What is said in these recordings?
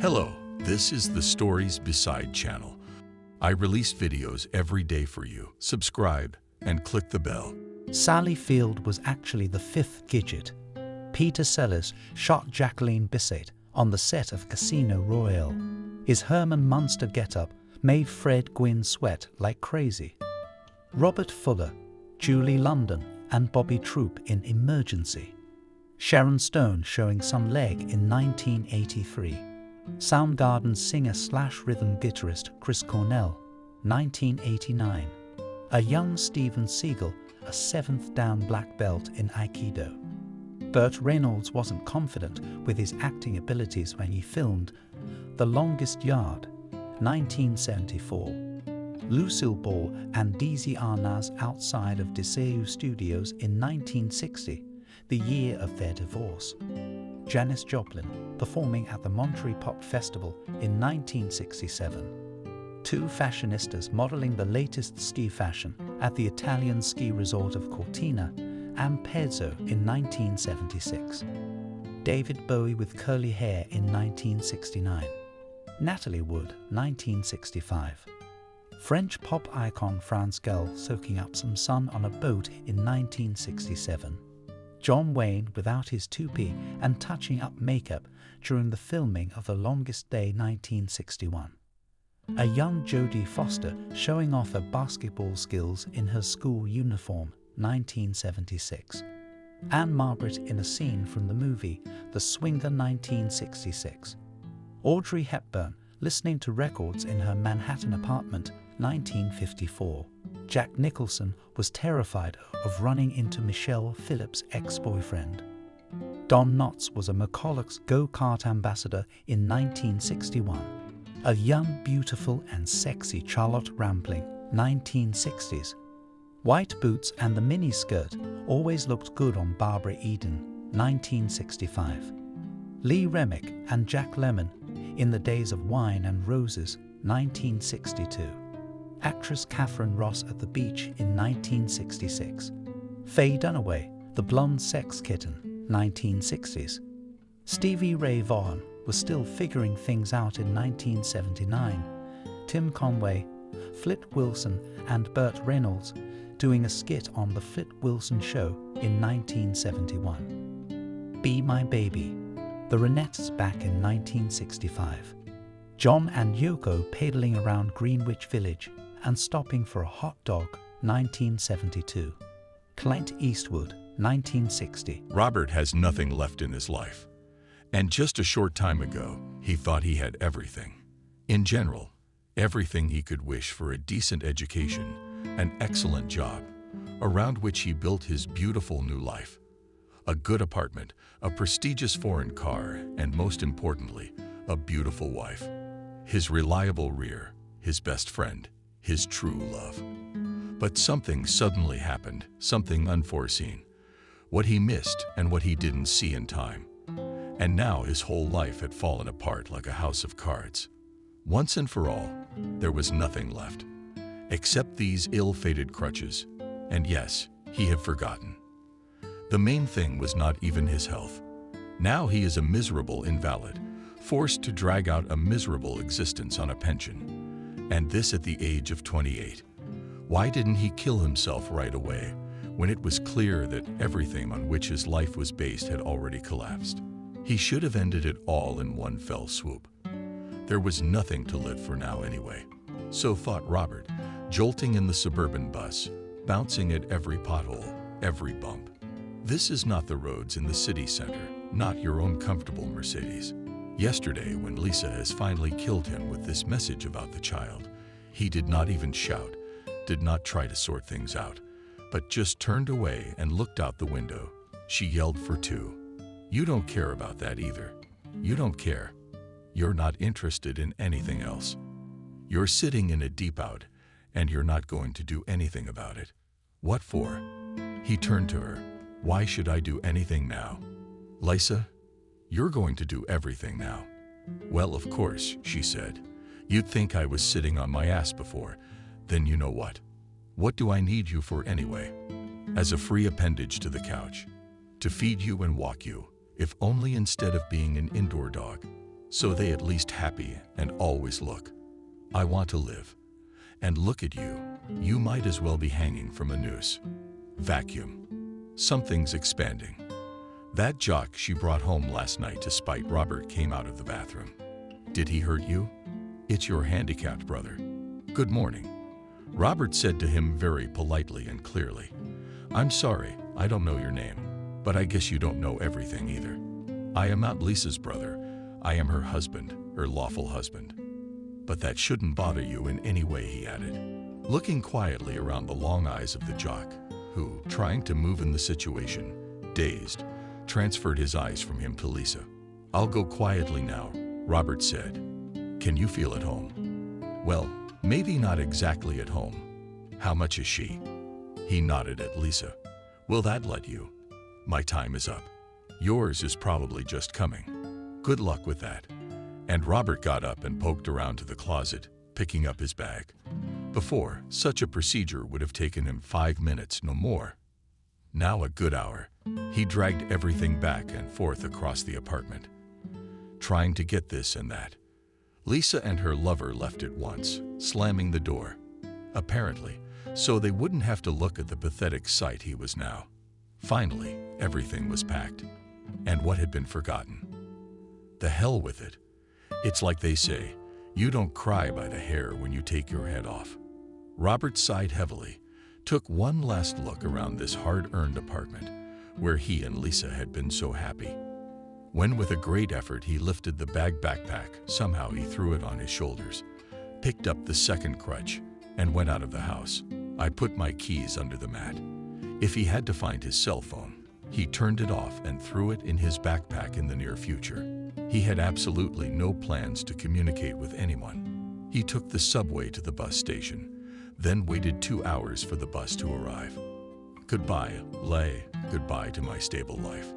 Hello, this is the Stories Beside channel. I release videos every day for you. Subscribe and click the bell. Sally Field was actually the fifth Gidget. Peter Sellers shot Jacqueline Bisset on the set of Casino Royale. His Herman Munster getup made Fred Gwynne sweat like crazy. Robert Fuller, Julie London and Bobby Troup in Emergency. Sharon Stone showing some leg in 1983. Soundgarden singer/rhythm guitarist Chris Cornell, 1989. A young Steven Seagal, a 7th Dan black belt in Aikido. Burt Reynolds wasn't confident with his acting abilities when he filmed The Longest Yard, 1974. Lucille Ball and Desi Arnaz outside of Deseu Studios in 1960, the year of their divorce. Janis Joplin performing at the Monterey Pop Festival in 1967. Two fashionistas modeling the latest ski fashion at the Italian ski resort of Cortina and Pezzo in 1976. David Bowie with curly hair in 1969. Natalie Wood, 1965. French pop icon France Gall soaking up some sun on a boat in 1967. John Wayne without his toupee and touching up makeup during the filming of The Longest Day 1961. A young Jodie Foster showing off her basketball skills in her school uniform 1976. Anne Margaret in a scene from the movie The Swinger 1966. Audrey Hepburn listening to records in her Manhattan apartment 1954. Jack Nicholson was terrified of running into Michelle Phillips' ex-boyfriend. Don Knotts was a McCulloch's go-kart ambassador in 1961. A young, beautiful and sexy Charlotte Rampling, 1960s. White boots and the miniskirt always looked good on Barbara Eden, 1965. Lee Remick and Jack Lemmon in The Days of Wine and Roses, 1962. Actress Catherine Ross at the Beach in 1966. Faye Dunaway, The Blonde Sex Kitten, 1960s. Stevie Ray Vaughan was still figuring things out in 1979. Tim Conway, Flint Wilson and Burt Reynolds doing a skit on The Flint Wilson Show in 1971. Be My Baby, The Ronettes back in 1965. John and Yoko pedaling around Greenwich Village and stopping for a hot dog, 1972. Clint Eastwood, 1960. Robert has nothing left in his life. And just a short time ago, he thought he had everything. In general, everything he could wish for: a decent education, an excellent job, around which he built his beautiful new life. A good apartment, a prestigious foreign car, and most importantly, a beautiful wife. His reliable rear, his best friend, his true love. But something suddenly happened, something unforeseen. What he missed and what he didn't see in time. And now his whole life had fallen apart like a house of cards. Once and for all, there was nothing left, except these ill-fated crutches. And yes, he had forgotten. The main thing was not even his health. Now he is a miserable invalid, forced to drag out a miserable existence on a pension. And this at the age of 28. Why didn't he kill himself right away, when it was clear that everything on which his life was based had already collapsed? He should have ended it all in one fell swoop. There was nothing to live for now anyway. So thought Robert, jolting in the suburban bus, bouncing at every pothole, every bump. This is not the roads in the city center, not your own comfortable Mercedes. Yesterday, when Lisa has finally killed him with this message about the child, he did not even shout, did not try to sort things out, but just turned away and looked out the window. She yelled for two. You don't care about that either. You don't care. You're not interested in anything else. You're sitting in a deep out, and you're not going to do anything about it. What for? He turned to her. Why should I do anything now? Lisa, you're going to do everything now. Well, of course, she said. You'd think I was sitting on my ass before. Then you know what? What do I need you for anyway? As a free appendage to the couch. To feed you and walk you, if only instead of being an indoor dog. so they at least happy and always look. I want to live. And look at you. You might as well be hanging from a noose. Vacuum. Something's expanding. That jock she brought home last night to spite Robert came out of the bathroom. Did he hurt you? It's your handicapped brother. Good morning. Robert said to him very politely and clearly. I'm sorry, I don't know your name, but I guess you don't know everything either. I am not Lisa's brother. I am her husband, her lawful husband. But that shouldn't bother you in any way, he added, looking quietly around the long eyes of the jock, who, trying to move in the situation, dazed, transferred his eyes from him to Lisa. I'll go quietly now, Robert said. Can you feel at home? Well, maybe not exactly at home. How much is she? He nodded at Lisa. Will that let you? My time is up. Yours is probably just coming. Good luck with that. And Robert got up and poked around to the closet, picking up his bag. Before, such a procedure would have taken him 5 minutes, no more. Now a good hour. He dragged everything back and forth across the apartment, trying to get this and that. Lisa and her lover left at once, slamming the door, apparently, so they wouldn't have to look at the pathetic sight he was now. Finally, everything was packed. And what had been forgotten? The hell with it. It's like they say, you don't cry by the hair when you take your head off. Robert sighed heavily, took one last look around this hard-earned apartment, where he and Lisa had been so happy. When with a great effort he lifted the backpack, somehow he threw it on his shoulders, picked up the second crutch, and went out of the house. I put my keys under the mat. If he had to find his cell phone, he turned it off and threw it in his backpack in the near future. He had absolutely no plans to communicate with anyone. He took the subway to the bus station, then waited 2 hours for the bus to arrive. Goodbye, Lay. Goodbye to my stable life.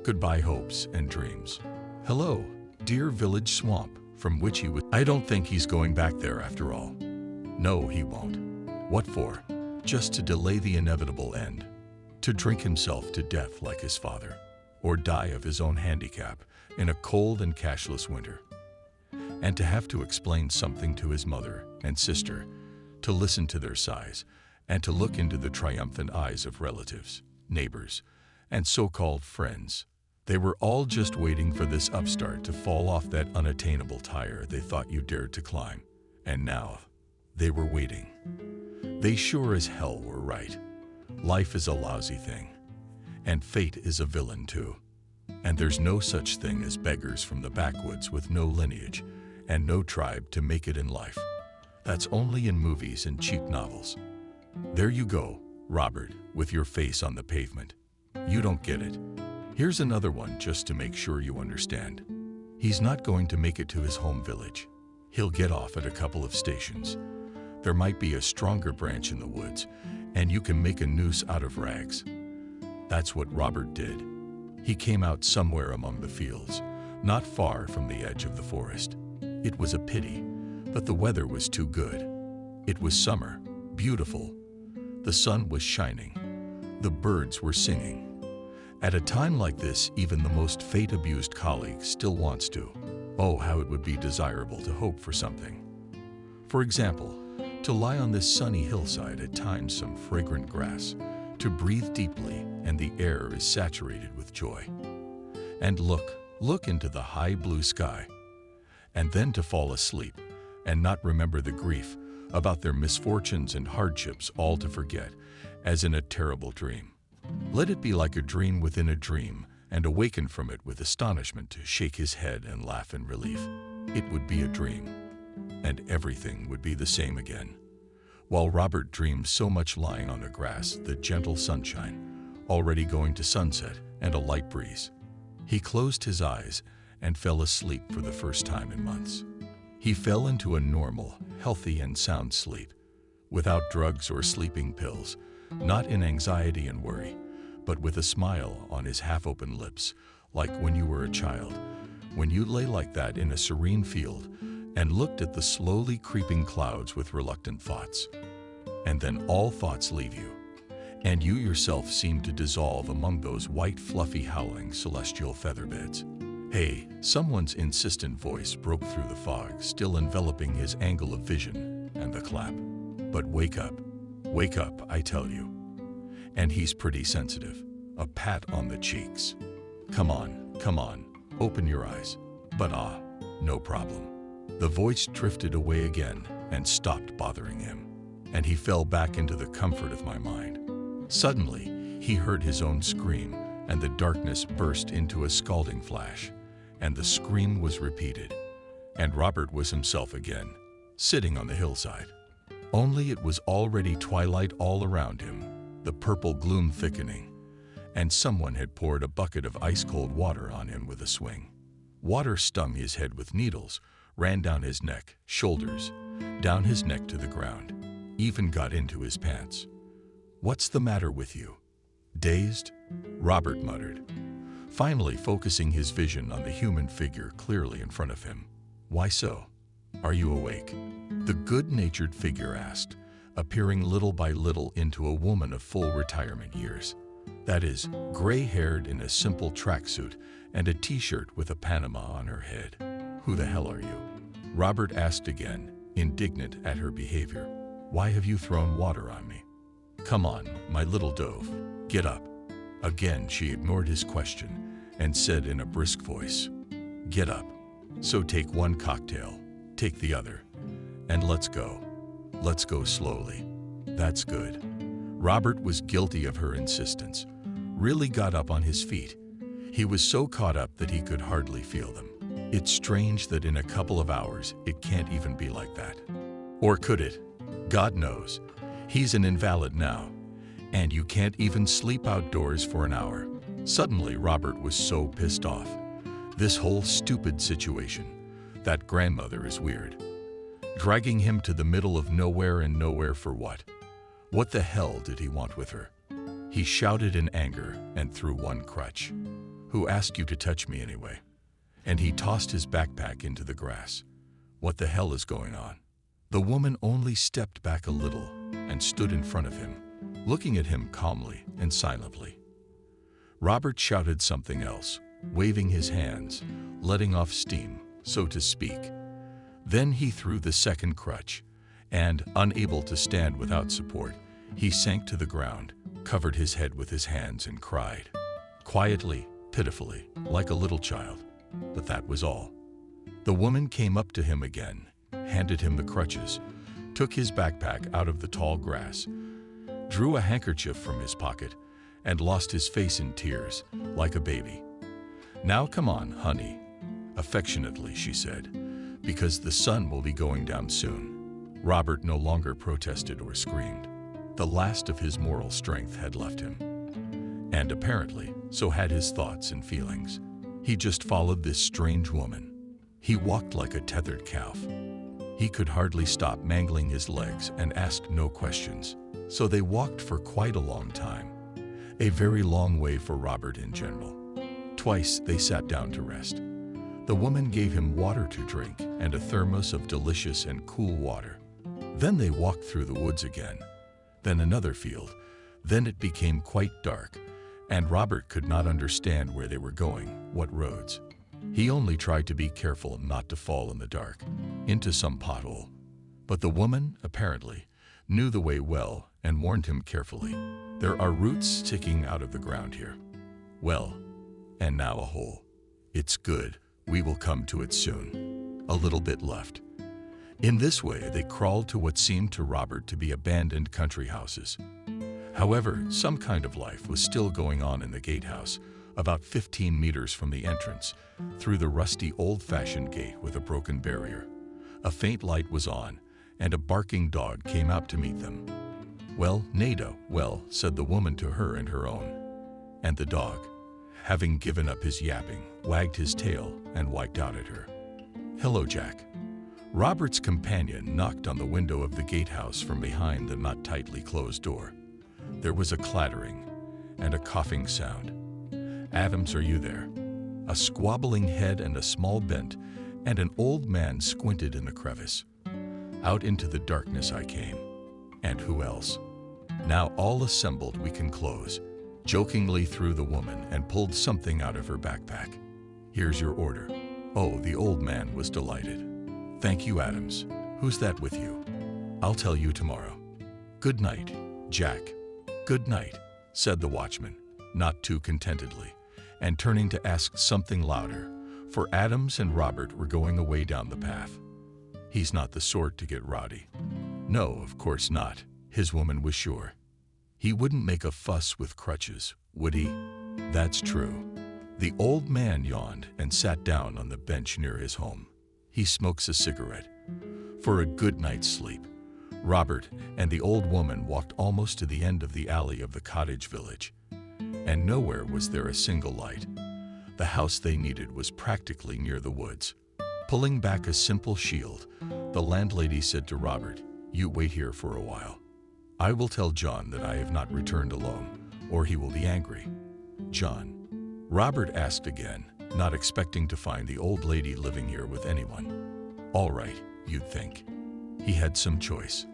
Goodbye hopes and dreams. Hello, dear village swamp, from which he was. I don't think he's going back there after all. No, he won't. What for? Just to delay the inevitable end. To drink himself to death like his father, or die of his own handicap in a cold and cashless winter. And to have to explain something to his mother and sister, to listen to their sighs, and to look into the triumphant eyes of relatives, neighbors, and so-called friends. They were all just waiting for this upstart to fall off that unattainable tire they thought you dared to climb. And now, they were waiting. They sure as hell were right. Life is a lousy thing. And fate is a villain too. And there's no such thing as beggars from the backwoods with no lineage and no tribe to make it in life. That's only in movies and cheap novels. There you go, Robert, with your face on the pavement. You don't get it. Here's another one just to make sure you understand. He's not going to make it to his home village. He'll get off at a couple of stations. There might be a stronger branch in the woods, and you can make a noose out of rags. That's what Robert did. He came out somewhere among the fields, not far from the edge of the forest. It was a pity, but the weather was too good. It was summer, beautiful. The sun was shining. The birds were singing. At a time like this, even the most fate-abused colleague still wants to. Oh, how it would be desirable to hope for something. For example, to lie on this sunny hillside at times some fragrant grass, to breathe deeply and the air is saturated with joy. And look into the high blue sky. And then to fall asleep and not remember the grief about their misfortunes and hardships, all to forget, as in a terrible dream. Let it be like a dream within a dream, and awaken from it with astonishment to shake his head and laugh in relief. It would be a dream, and everything would be the same again. While Robert dreamed so much lying on the grass, the gentle sunshine, already going to sunset, and a light breeze. He closed his eyes and fell asleep for the first time in months. He fell into a normal, healthy and sound sleep, without drugs or sleeping pills, not in anxiety and worry, but with a smile on his half-open lips, like when you were a child, when you lay like that in a serene field and looked at the slowly creeping clouds with reluctant thoughts. And then all thoughts leave you, and you yourself seem to dissolve among those white, fluffy, howling celestial featherbeds. Hey, someone's insistent voice broke through the fog, still enveloping his angle of vision and the clap. But wake up, I tell you. And he's pretty sensitive. A pat on the cheeks. Come on, open your eyes. But no problem. The voice drifted away again and stopped bothering him, and he fell back into the comfort of my mind. Suddenly, he heard his own scream, and the darkness burst into a scalding flash, and the scream was repeated, and Robert was himself again, sitting on the hillside. Only it was already twilight all around him, the purple gloom thickening, and someone had poured a bucket of ice-cold water on him with a swing. Water stung his head with needles, ran down his neck, shoulders, down his neck to the ground, even got into his pants. "What's the matter with you? Dazed?" Robert muttered, finally focusing his vision on the human figure clearly in front of him. "Why so? Are you awake?" The good-natured figure asked, appearing little by little into a woman of full retirement years. That is, gray-haired in a simple tracksuit and a t-shirt with a Panama on her head. "Who the hell are you?" Robert asked again, indignant at her behavior. "Why have you thrown water on me? Come on, my little dove, get up." Again, she ignored his question and said in a brisk voice, "Get up. So take one cocktail, take the other, and let's go. Let's go slowly. That's good." Robert was guilty of her insistence, really got up on his feet. He was so caught up that he could hardly feel them. It's strange that in a couple of hours it can't even be like that. Or could it? God knows. He's an invalid now, and you can't even sleep outdoors for an hour. Suddenly, Robert was so pissed off. This whole stupid situation. That grandmother is weird. Dragging him to the middle of nowhere and nowhere for what? What the hell did he want with her? He shouted in anger and threw one crutch. "Who asked you to touch me anyway?" And he tossed his backpack into the grass. "What the hell is going on?" The woman only stepped back a little and stood in front of him, looking at him calmly and silently. Robert shouted something else, waving his hands, letting off steam, so to speak. Then he threw the second crutch, and, unable to stand without support, he sank to the ground, covered his head with his hands and cried. Quietly, pitifully, like a little child. But that was all. The woman came up to him again, handed him the crutches, took his backpack out of the tall grass, drew a handkerchief from his pocket, and lost his face in tears, like a baby. "Now come on, honey," affectionately she said, "because the sun will be going down soon." Robert no longer protested or screamed. The last of his moral strength had left him. And apparently, so had his thoughts and feelings. He just followed this strange woman. He walked like a tethered calf. He could hardly stop mangling his legs and asked no questions. So they walked for quite a long time. A very long way for Robert in general. Twice they sat down to rest. The woman gave him water to drink and a thermos of delicious and cool water. Then they walked through the woods again. Then another field. Then it became quite dark, and Robert could not understand where they were going, what roads. He only tried to be careful not to fall in the dark, into some pothole. But the woman, apparently, knew the way well and warned him carefully. "There are roots sticking out of the ground here. Well, and now a hole. It's good. We will come to it soon. A little bit left." In this way, they crawled to what seemed to Robert to be abandoned country houses. However, some kind of life was still going on in the gatehouse, about 15 meters from the entrance, through the rusty old-fashioned gate with a broken barrier. A faint light was on, and a barking dog came out to meet them. "Well, Nada, well," said the woman to her and her own. And the dog, having given up his yapping, wagged his tail and wiped out at her. "Hello, Jack." Robert's companion knocked on the window of the gatehouse from behind the not tightly closed door. There was a clattering and a coughing sound. "Adams, are you there?" A squabbling head and a small bent, and an old man squinted in the crevice. Out into the darkness I came. And who else? "Now all assembled, we can close," jokingly threw the woman and pulled something out of her backpack. Here's your order." Oh, the old man was delighted. "Thank you, Adams. Who's that with you?" "I'll tell you tomorrow." "Good night, Jack." "Good night," said the watchman, not too contentedly, and turning to ask something louder, for Adams and Robert were going away down the path. He's not the sort to get rowdy. No, of course not, his woman was sure. He wouldn't make a fuss with crutches, would he? That's true. The old man yawned and sat down on the bench near his home. He smokes a cigarette. For a good night's sleep, Robert and the old woman walked almost to the end of the alley of the cottage village. And nowhere was there a single light. The house they needed was practically near the woods. Pulling back a simple shield, the landlady said to Robert, "You wait here for a while. I will tell John that I have not returned alone, or he will be angry." "John?" Robert asked again, not expecting to find the old lady living here with anyone. "All right, you'd think." He had some choice.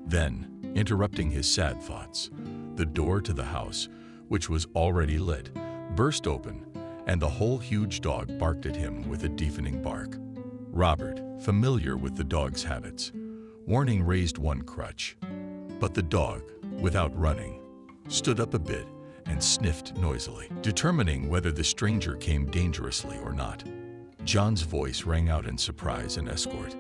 Then, interrupting his sad thoughts, the door to the house, which was already lit, burst open, and the whole huge dog barked at him with a deafening bark. Robert, familiar with the dog's habits, warning raised one crutch. But the dog, without running, stood up a bit and sniffed noisily, determining whether the stranger came dangerously or not. John's voice rang out in surprise and escort.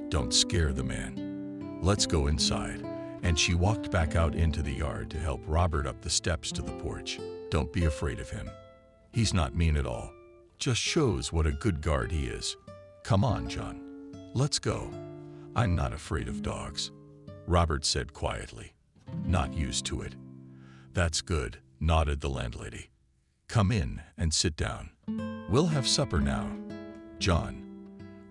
"Don't scare the man. Let's go inside." And she walked back out into the yard to help Robert up the steps to the porch. "Don't be afraid of him. He's not mean at all. Just shows what a good guard he is. Come on, John. Let's go." "I'm not afraid of dogs," Robert said quietly. "Not used to it." "That's good," nodded the landlady. "Come in and sit down. We'll have supper now." "John."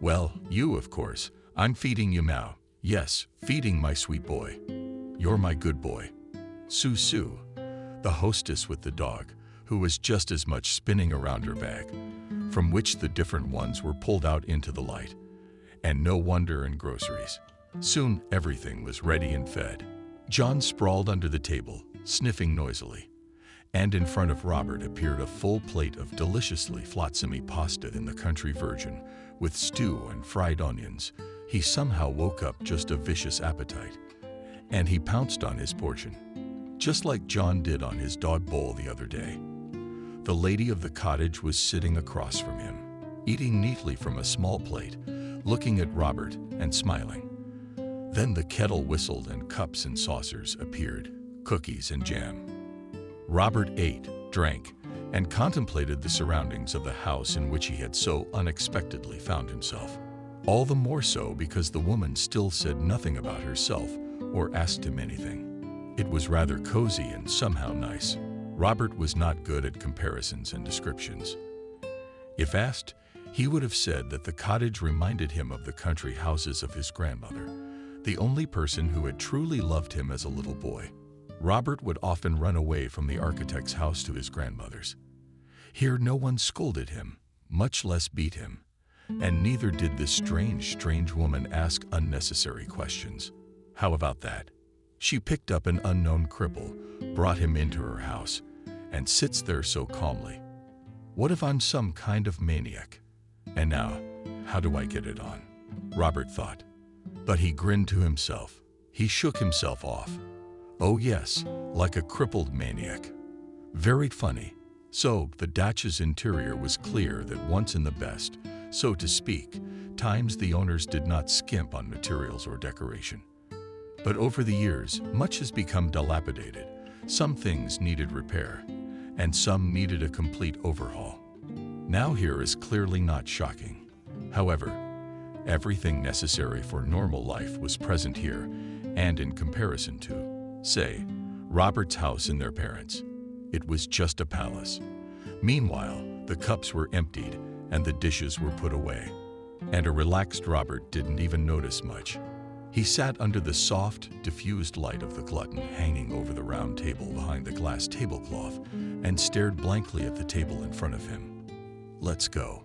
"Well, you, of course. I'm feeding you now. Yes, feeding my sweet boy. You're my good boy." Sue, the hostess with the dog, who was just as much spinning around her bag, from which the different ones were pulled out into the light. And no wonder in groceries. Soon everything was ready and fed. John sprawled under the table, sniffing noisily. And in front of Robert appeared a full plate of deliciously flotsomy pasta in the country version, with stew and fried onions. He somehow woke up just a vicious appetite. And he pounced on his portion, just like John did on his dog bowl the other day. The lady of the cottage was sitting across from him, eating neatly from a small plate, looking at Robert and smiling. Then the kettle whistled and cups and saucers appeared, cookies and jam. Robert ate, drank, and contemplated the surroundings of the house in which he had so unexpectedly found himself. All the more so because the woman still said nothing about herself or asked him anything. It was rather cozy and somehow nice. Robert was not good at comparisons and descriptions. If asked, he would have said that the cottage reminded him of the country houses of his grandmother, the only person who had truly loved him as a little boy. Robert would often run away from the architect's house to his grandmother's. Here no one scolded him, much less beat him, and neither did this strange woman ask unnecessary questions. How about that? She picked up an unknown cripple, brought him into her house, and sits there so calmly. What if I'm some kind of maniac? And now, how do I get it on? Robert thought. But he grinned to himself. He shook himself off. Oh yes, like a crippled maniac. Very funny. So the Datcha's interior was clear that once in the best, so to speak, times the owners did not skimp on materials or decoration. But over the years, much has become dilapidated. Some things needed repair, and some needed a complete overhaul. Now here is clearly not shocking. However, everything necessary for normal life was present here, and in comparison to, say, Robert's house and their parents', it was just a palace. Meanwhile, the cups were emptied and the dishes were put away. And a relaxed Robert didn't even notice much. He sat under the soft, diffused light of the glutton hanging over the round table behind the glass tablecloth and stared blankly at the table in front of him. Let's go.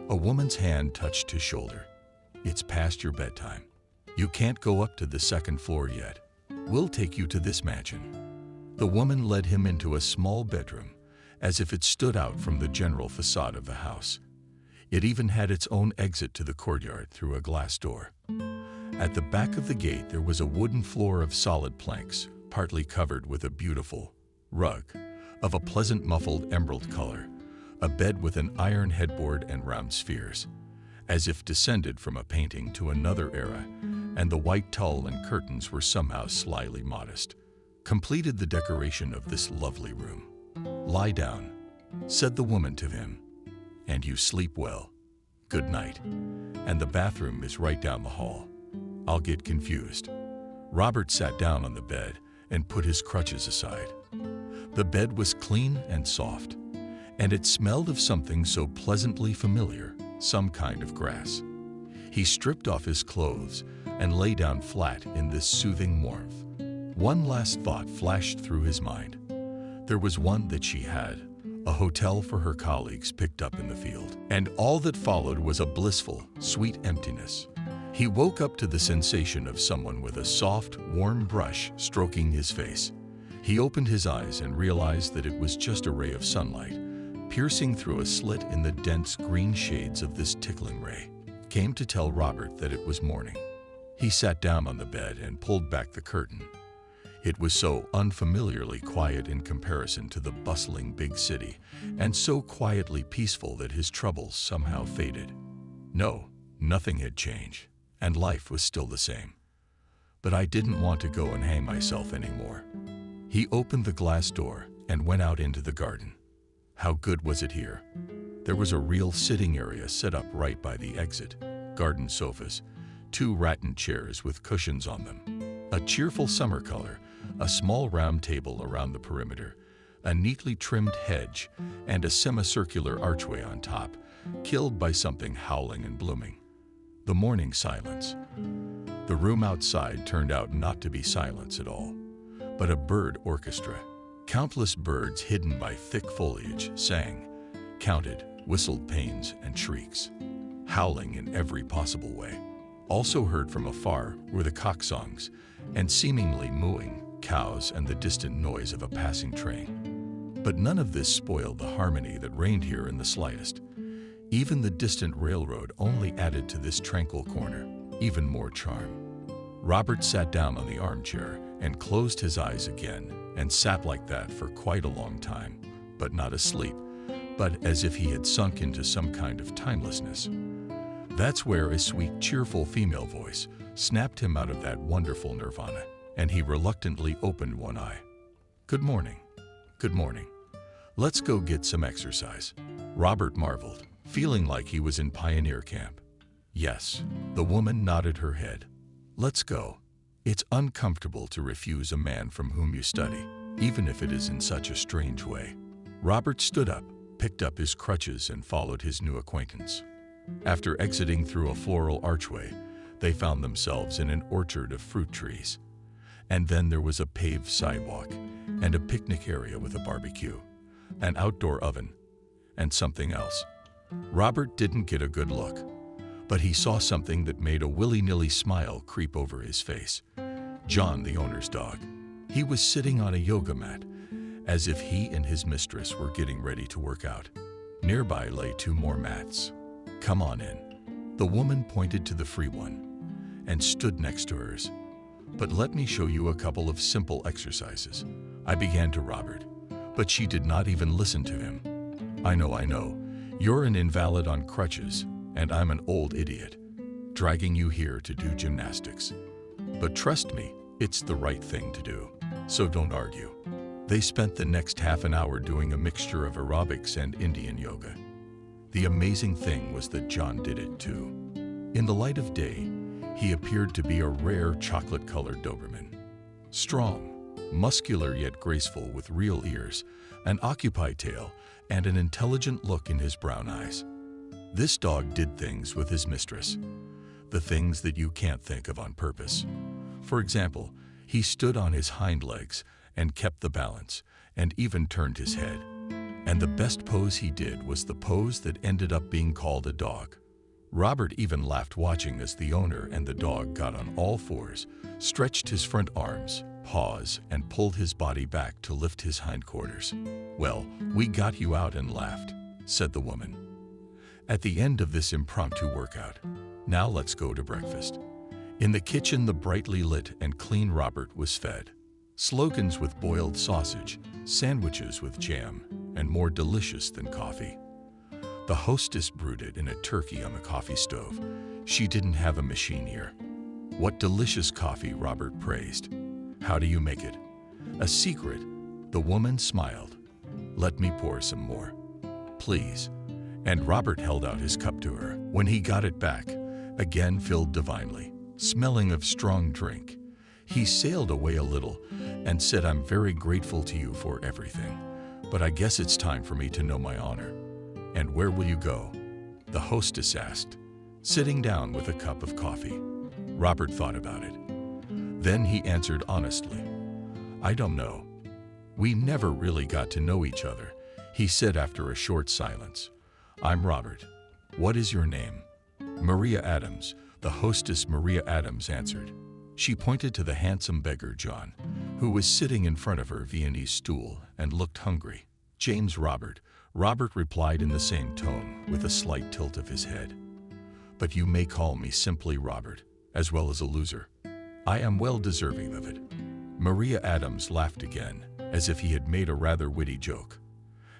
A woman's hand touched his shoulder. It's past your bedtime. You can't go up to the second floor yet. We'll take you to this mansion. The woman led him into a small bedroom, as if it stood out from the general facade of the house. It even had its own exit to the courtyard through a glass door. At the back of the gate there was a wooden floor of solid planks, partly covered with a beautiful rug of a pleasant muffled emerald color, a bed with an iron headboard and round spheres, as if descended from a painting to another era, and the white tulle and curtains were somehow slyly modest, completed the decoration of this lovely room. "Lie down," said the woman to him, "and you sleep well. Good night. And the bathroom is right down the hall. I'll get confused." Robert sat down on the bed and put his crutches aside. The bed was clean and soft, and it smelled of something so pleasantly familiar, some kind of grass. He stripped off his clothes and lay down flat in this soothing warmth. One last thought flashed through his mind. There was one that she had, a hotel for her colleagues picked up in the field, and all that followed was a blissful, sweet emptiness. He woke up to the sensation of someone with a soft, warm brush stroking his face. He opened his eyes and realized that it was just a ray of sunlight, piercing through a slit in the dense green shades of this tickling ray, came to tell Robert that it was morning. He sat down on the bed and pulled back the curtain. It was so unfamiliarly quiet in comparison to the bustling big city, and so quietly peaceful that his troubles somehow faded. No, nothing had changed, and life was still the same. But I didn't want to go and hang myself anymore. He opened the glass door and went out into the garden. How good was it here? There was a real sitting area set up right by the exit, garden sofas, 2 rattan chairs with cushions on them, a cheerful summer color, a small round table around the perimeter, a neatly trimmed hedge, and a semicircular archway on top, killed by something howling and blooming. The morning silence. The room outside turned out not to be silence at all, but a bird orchestra. Countless birds hidden by thick foliage sang, counted, whistled paeans and shrieks, howling in every possible way. Also heard from afar were the cocksongs and seemingly mooing cows and the distant noise of a passing train. But none of this spoiled the harmony that reigned here in the slightest. Even the distant railroad only added to this tranquil corner even more charm. Robert sat down on the armchair and closed his eyes again and sat like that for quite a long time, but not asleep, but as if he had sunk into some kind of timelessness. That's where a sweet, cheerful female voice snapped him out of that wonderful nirvana, and he reluctantly opened one eye. "Good morning. Good morning. Let's go get some exercise." Robert marveled, feeling like he was in pioneer camp. "Yes," the woman nodded her head. "Let's go. It's uncomfortable to refuse a man from whom you study, even if it is in such a strange way." Robert stood up, picked up his crutches, and followed his new acquaintance. After exiting through a floral archway, they found themselves in an orchard of fruit trees. And then there was a paved sidewalk and a picnic area with a barbecue, an outdoor oven, and something else. Robert didn't get a good look, but he saw something that made a willy-nilly smile creep over his face. John, the owner's dog. He was sitting on a yoga mat, as if he and his mistress were getting ready to work out. Nearby lay 2 more mats. "Come on in." The woman pointed to the free one and stood next to hers. "But let me show you a couple of simple exercises," I began to Robert, but she did not even listen to him. I know. You're an invalid on crutches, and I'm an old idiot, dragging you here to do gymnastics. But trust me, it's the right thing to do, so don't argue." They spent the next half an hour doing a mixture of aerobics and Indian yoga. The amazing thing was that John did it too. In the light of day, he appeared to be a rare chocolate-colored Doberman. Strong, muscular yet graceful, with real ears, an occupied tail, and an intelligent look in his brown eyes. This dog did things with his mistress, the things that you can't think of on purpose. For example, he stood on his hind legs and kept the balance, and even turned his head. And the best pose he did was the pose that ended up being called a dog. Robert even laughed watching as the owner and the dog got on all fours, stretched his front arms, paws, and pulled his body back to lift his hindquarters. "Well, we got you out and laughed," said the woman. At the end of this impromptu workout, now let's go to breakfast. In the kitchen, the brightly lit and clean Robert was fed. Slogans with boiled sausage, sandwiches with jam, and more delicious than coffee. The hostess brooded in a turkey on the coffee stove. She didn't have a machine here. What delicious coffee, Robert praised. How do you make it? A secret. The woman smiled. Let me pour some more. Please. And Robert held out his cup to her. When he got it back, again filled divinely, smelling of strong drink, he sailed away a little and said, I'm very grateful to you for everything, but I guess it's time for me to know my honor. And where will you go? The hostess asked, sitting down with a cup of coffee. Robert thought about it. Then he answered honestly, I don't know. We never really got to know each other, he said after a short silence. I'm Robert. What is your name? Maria Adams, the hostess Maria Adams answered. She pointed to the handsome beggar John, who was sitting in front of her Viennese stool and looked hungry. James Robert. Robert replied in the same tone, with a slight tilt of his head. But you may call me simply Robert, as well as a loser. I am well deserving of it. Maria Adams laughed again, as if he had made a rather witty joke.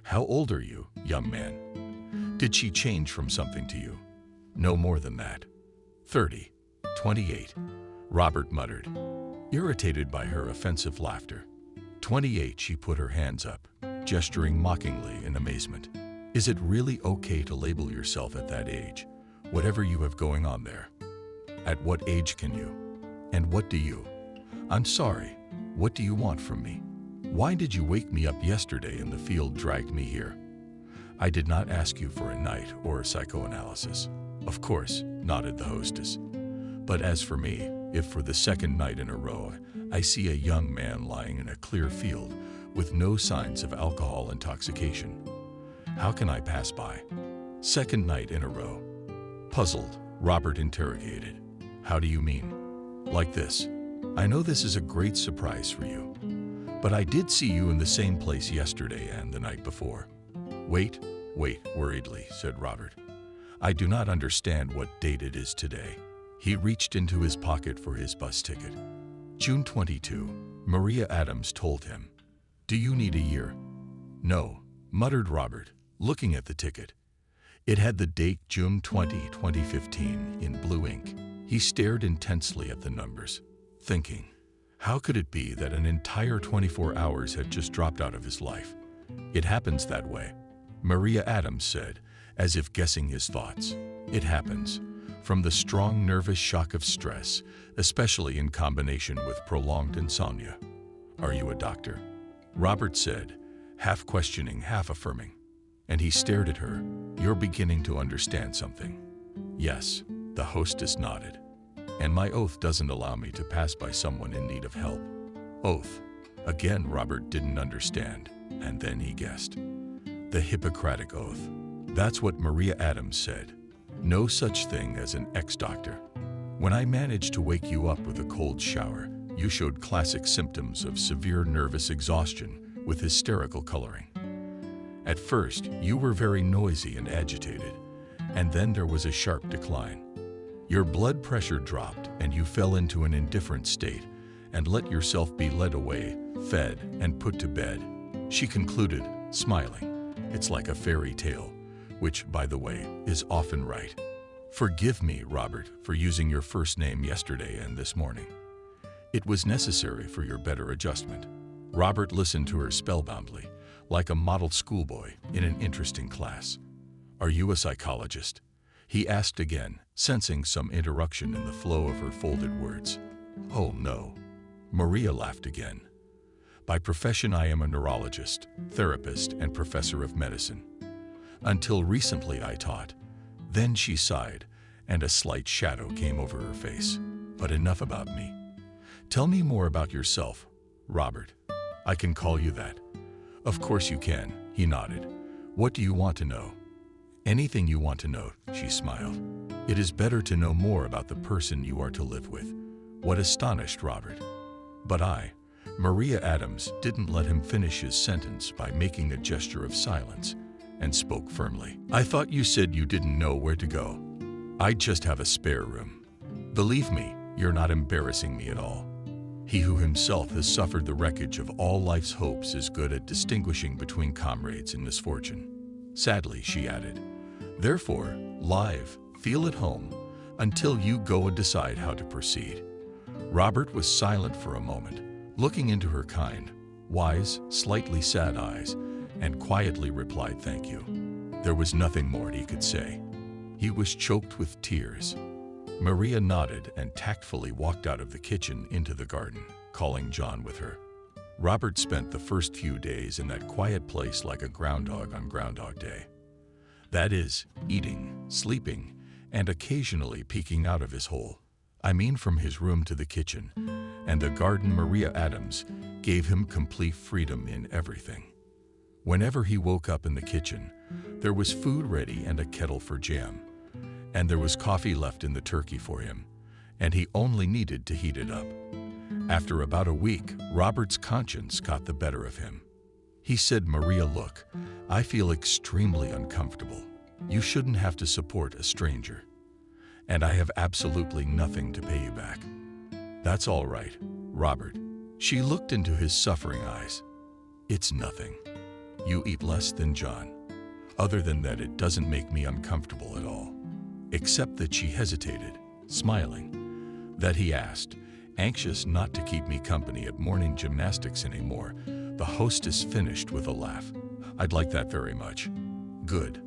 How old are you, young man? Did she change from something to you? No more than that. 30, 28, Robert muttered, irritated by her offensive laughter. 28, she put her hands up, gesturing mockingly in amazement. Is it really okay to label yourself at that age, whatever you have going on there? At what age can you? And what do you? I'm sorry, what do you want from me? Why did you wake me up yesterday in the field, dragged me here? I did not ask you for a night or a psychoanalysis. Of course, nodded the hostess. But as for me, if for the second night in a row I see a young man lying in a clear field with no signs of alcohol intoxication, how can I pass by? Second night in a row. Puzzled, Robert interrogated. How do you mean? Like this. I know this is a great surprise for you, but I did see you in the same place yesterday and the night before. Wait, worriedly, said Robert. I do not understand what date it is today. He reached into his pocket for his bus ticket. June 22, Maria Adams told him. Do you need a year? No, muttered Robert, looking at the ticket. It had the date June 20, 2015 in blue ink. He stared intensely at the numbers, thinking, how could it be that an entire 24 hours had just dropped out of his life? It happens that way, Maria Adams said, as if guessing his thoughts. It happens from the strong nervous shock of stress, especially in combination with prolonged insomnia. Are you a doctor? Robert said, half questioning, half affirming. And he stared at her. You're beginning to understand something. Yes, the hostess nodded. And my oath doesn't allow me to pass by someone in need of help. Oath. Again, Robert didn't understand, and then he guessed. The Hippocratic Oath. That's what Maria Adams said. No such thing as an ex-doctor. When I managed to wake you up with a cold shower, you showed classic symptoms of severe nervous exhaustion with hysterical coloring. At first, you were very noisy and agitated, and then there was a sharp decline. Your blood pressure dropped and you fell into an indifferent state and let yourself be led away, fed, and put to bed. She concluded, smiling. It's like a fairy tale, which, by the way, is often right. Forgive me, Robert, for using your first name yesterday and this morning. It was necessary for your better adjustment. Robert listened to her spellboundly, like a model schoolboy in an interesting class. Are you a psychologist? He asked again, sensing some interruption in the flow of her folded words. Oh, no. Maria laughed again. By profession, I am a neurologist, therapist, and professor of medicine. Until recently, I taught. Then she sighed, and a slight shadow came over her face. But enough about me. Tell me more about yourself, Robert. I can call you that. Of course you can, he nodded. What do you want to know? Anything you want to know, she smiled. It is better to know more about the person you are to live with. What astonished Robert. But Maria Adams, didn't let him finish his sentence by making a gesture of silence, and spoke firmly. "I thought you said you didn't know where to go. I just have a spare room. Believe me, you're not embarrassing me at all." He who himself has suffered the wreckage of all life's hopes is good at distinguishing between comrades in misfortune. Sadly, she added, "Therefore, live, feel at home, until you go and decide how to proceed." Robert was silent for a moment, looking into her kind, wise, slightly sad eyes, and quietly replied, "Thank you." There was nothing more he could say. He was choked with tears. Maria nodded and tactfully walked out of the kitchen into the garden, calling John with her. Robert spent the first few days in that quiet place like a groundhog on Groundhog Day. That is, eating, sleeping, and occasionally peeking out of his hole. I mean from his room to the kitchen, and the garden. Maria Adams gave him complete freedom in everything. Whenever he woke up in the kitchen, there was food ready and a kettle for jam, and there was coffee left in the turkey for him, and he only needed to heat it up. After about a week, Robert's conscience got the better of him. He said, "Maria, look, I feel extremely uncomfortable. You shouldn't have to support a stranger. And I have absolutely nothing to pay you back." "That's all right, Robert." She looked into his suffering eyes. "It's nothing. You eat less than John. Other than that, it doesn't make me uncomfortable at all." Except that she hesitated, smiling. That he asked, anxious not to keep me company at morning gymnastics anymore. The hostess finished with a laugh. "I'd like that very much." "Good.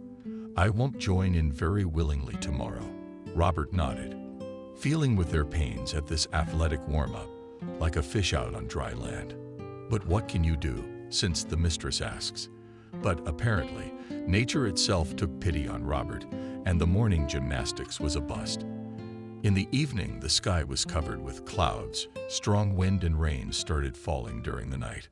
I won't join in very willingly tomorrow." Robert nodded, feeling with their pains at this athletic warm-up, like a fish out on dry land. But what can you do, since the mistress asks? But apparently, nature itself took pity on Robert, and the morning gymnastics was a bust. In the evening, the sky was covered with clouds. Strong wind and rain started falling during the night.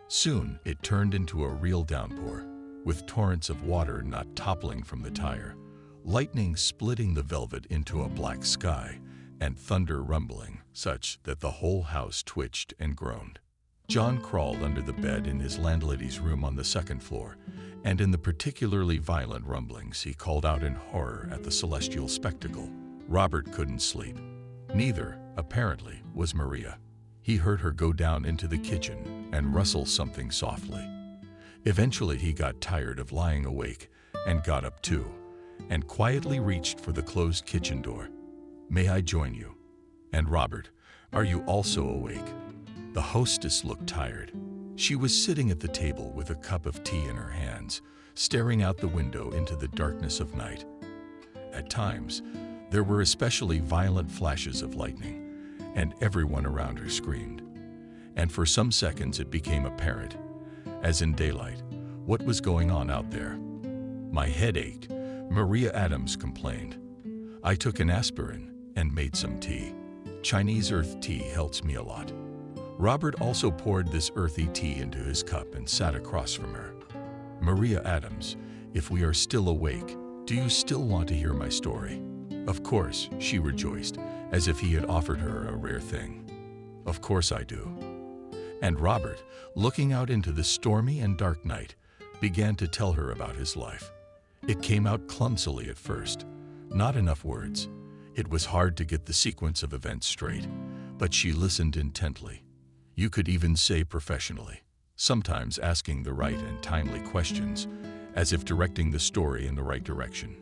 Soon, it turned into a real downpour, with torrents of water not toppling from the tire, lightning splitting the velvet into a black sky, and thunder rumbling, such that the whole house twitched and groaned. John crawled under the bed in his landlady's room on the second floor, and in the particularly violent rumblings, he called out in horror at the celestial spectacle. Robert couldn't sleep. Neither, apparently, was Maria. He heard her go down into the kitchen and rustle something softly. Eventually, he got tired of lying awake and got up too, and quietly reached for the closed kitchen door. "May I join you?" "And Robert, are you also awake?" The hostess looked tired. She was sitting at the table with a cup of tea in her hands, staring out the window into the darkness of night. At times, there were especially violent flashes of lightning, and everyone around her screamed. And for some seconds it became apparent, as in daylight, what was going on out there. "My head ached," Maria Adams complained. "I took an aspirin and made some tea. Chinese earth tea helps me a lot." Robert also poured this earthy tea into his cup and sat across from her. "Maria Adams, if we are still awake, do you still want to hear my story?" "Of course," she rejoiced, as if he had offered her a rare thing. "Of course I do." And Robert, looking out into the stormy and dark night, began to tell her about his life. It came out clumsily at first, not enough words. It was hard to get the sequence of events straight, but she listened intently. You could even say professionally, sometimes asking the right and timely questions, as if directing the story in the right direction.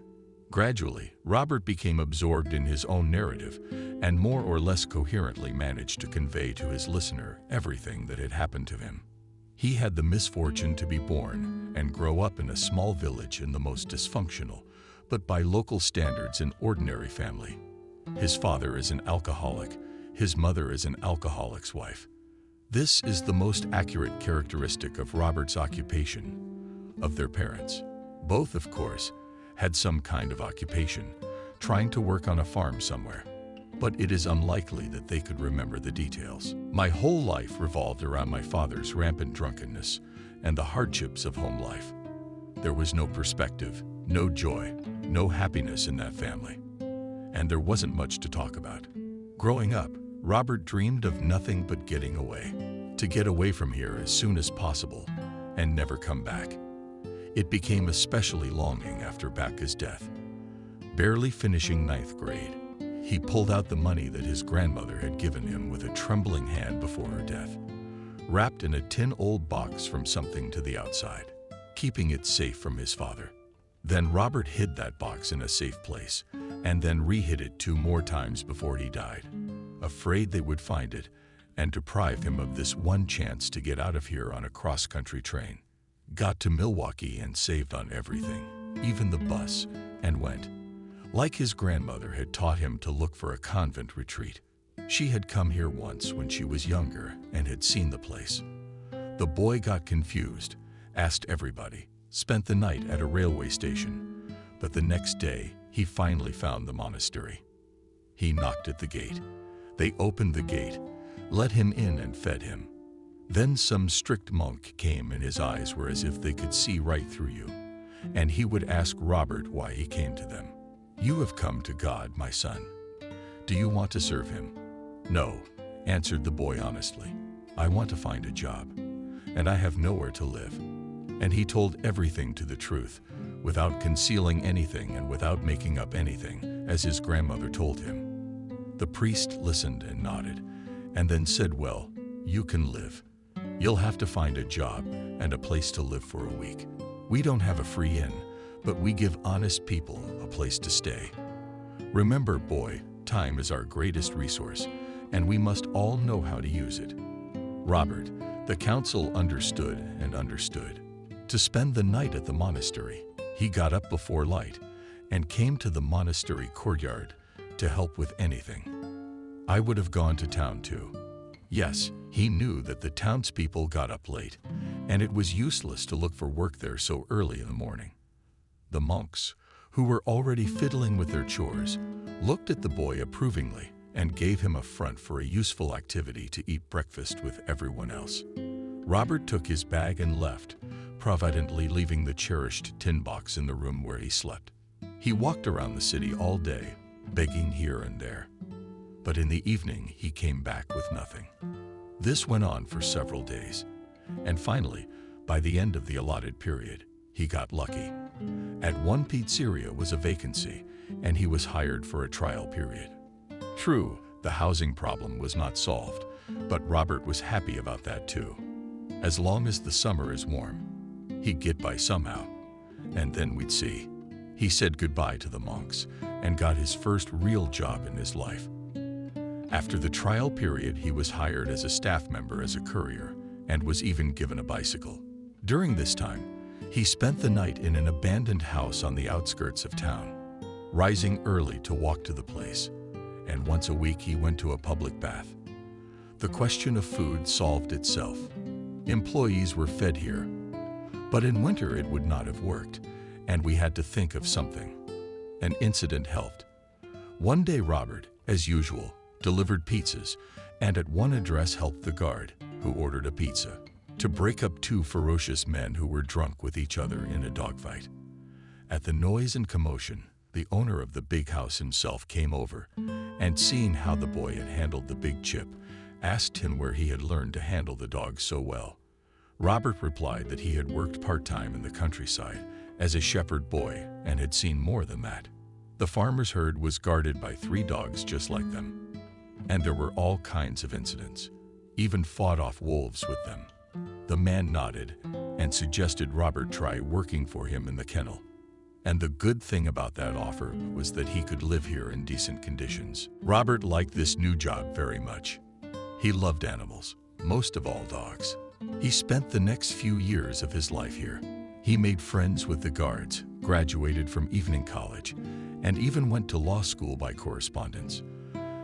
Gradually, Robert became absorbed in his own narrative and more or less coherently managed to convey to his listener everything that had happened to him. He had the misfortune to be born and grow up in a small village in the most dysfunctional, but by local standards an ordinary family. His father is an alcoholic, his mother is an alcoholic's wife. This is the most accurate characteristic of Robert's occupation, of their parents. Both, of course, had some kind of occupation, trying to work on a farm somewhere. But it is unlikely that they could remember the details. My whole life revolved around my father's rampant drunkenness and the hardships of home life. There was no perspective, no joy, no happiness in that family. And there wasn't much to talk about. Growing up, Robert dreamed of nothing but getting away. To get away from here as soon as possible and never come back. It became especially longing after Babka's death. Barely finishing 9th grade, he pulled out the money that his grandmother had given him with a trembling hand before her death, wrapped in a tin old box from something to the outside, keeping it safe from his father. Then Robert hid that box in a safe place and then re-hid it 2 more times before he died, afraid they would find it and deprive him of this one chance to get out of here on a cross-country train. Got to Milwaukee and saved on everything, even the bus, and went. Like his grandmother had taught him to look for a convent retreat. She had come here once when she was younger and had seen the place. The boy got confused, asked everybody, spent the night at a railway station, but the next day he finally found the monastery. He knocked at the gate. They opened the gate, let him in and fed him. Then some strict monk came and his eyes were as if they could see right through you, and he would ask Robert why he came to them. "You have come to God, my son. Do you want to serve him?" "No," answered the boy honestly. "I want to find a job, and I have nowhere to live." And he told everything to the truth, without concealing anything and without making up anything, as his grandmother told him. The priest listened and nodded, and then said, "Well, you can live. You'll have to find a job and a place to live for a week. We don't have a free inn, but we give honest people a place to stay. Remember, boy, time is our greatest resource, and we must all know how to use it." Robert, the council understood and understood. To spend the night at the monastery, he got up before light and came to the monastery courtyard to help with anything. I would have gone to town too. Yes, he knew that the townspeople got up late, and it was useless to look for work there so early in the morning. The monks, who were already fiddling with their chores, looked at the boy approvingly and gave him a front for a useful activity to eat breakfast with everyone else. Robert took his bag and left, providently leaving the cherished tin box in the room where he slept. He walked around the city all day, begging here and there. But in the evening, he came back with nothing. This went on for several days, and finally, by the end of the allotted period, he got lucky. At one pizzeria was a vacancy, and he was hired for a trial period. True, the housing problem was not solved, but Robert was happy about that too. As long as the summer is warm, he'd get by somehow, and then we'd see. He said goodbye to the monks and got his first real job in his life. After the trial period, he was hired as a staff member as a courier and was even given a bicycle. During this time, he spent the night in an abandoned house on the outskirts of town, rising early to walk to the place, and once a week he went to a public bath. The question of food solved itself. Employees were fed here, but in winter it would not have worked, and we had to think of something. An incident helped. One day Robert, as usual, delivered pizzas, and at one address helped the guard, who ordered a pizza, to break up 2 ferocious men who were drunk with each other in a dogfight. At the noise and commotion, the owner of the big house himself came over, and seeing how the boy had handled the big chip, asked him where he had learned to handle the dog so well. Robert replied that he had worked part-time in the countryside as a shepherd boy and had seen more than that. The farmer's herd was guarded by 3 dogs just like them, and there were all kinds of incidents, even fought off wolves with them. The man nodded and suggested Robert try working for him in the kennel. And the good thing about that offer was that he could live here in decent conditions. Robert liked this new job very much. He loved animals, most of all dogs. He spent the next few years of his life here. He made friends with the guards, graduated from evening college, and even went to law school by correspondence.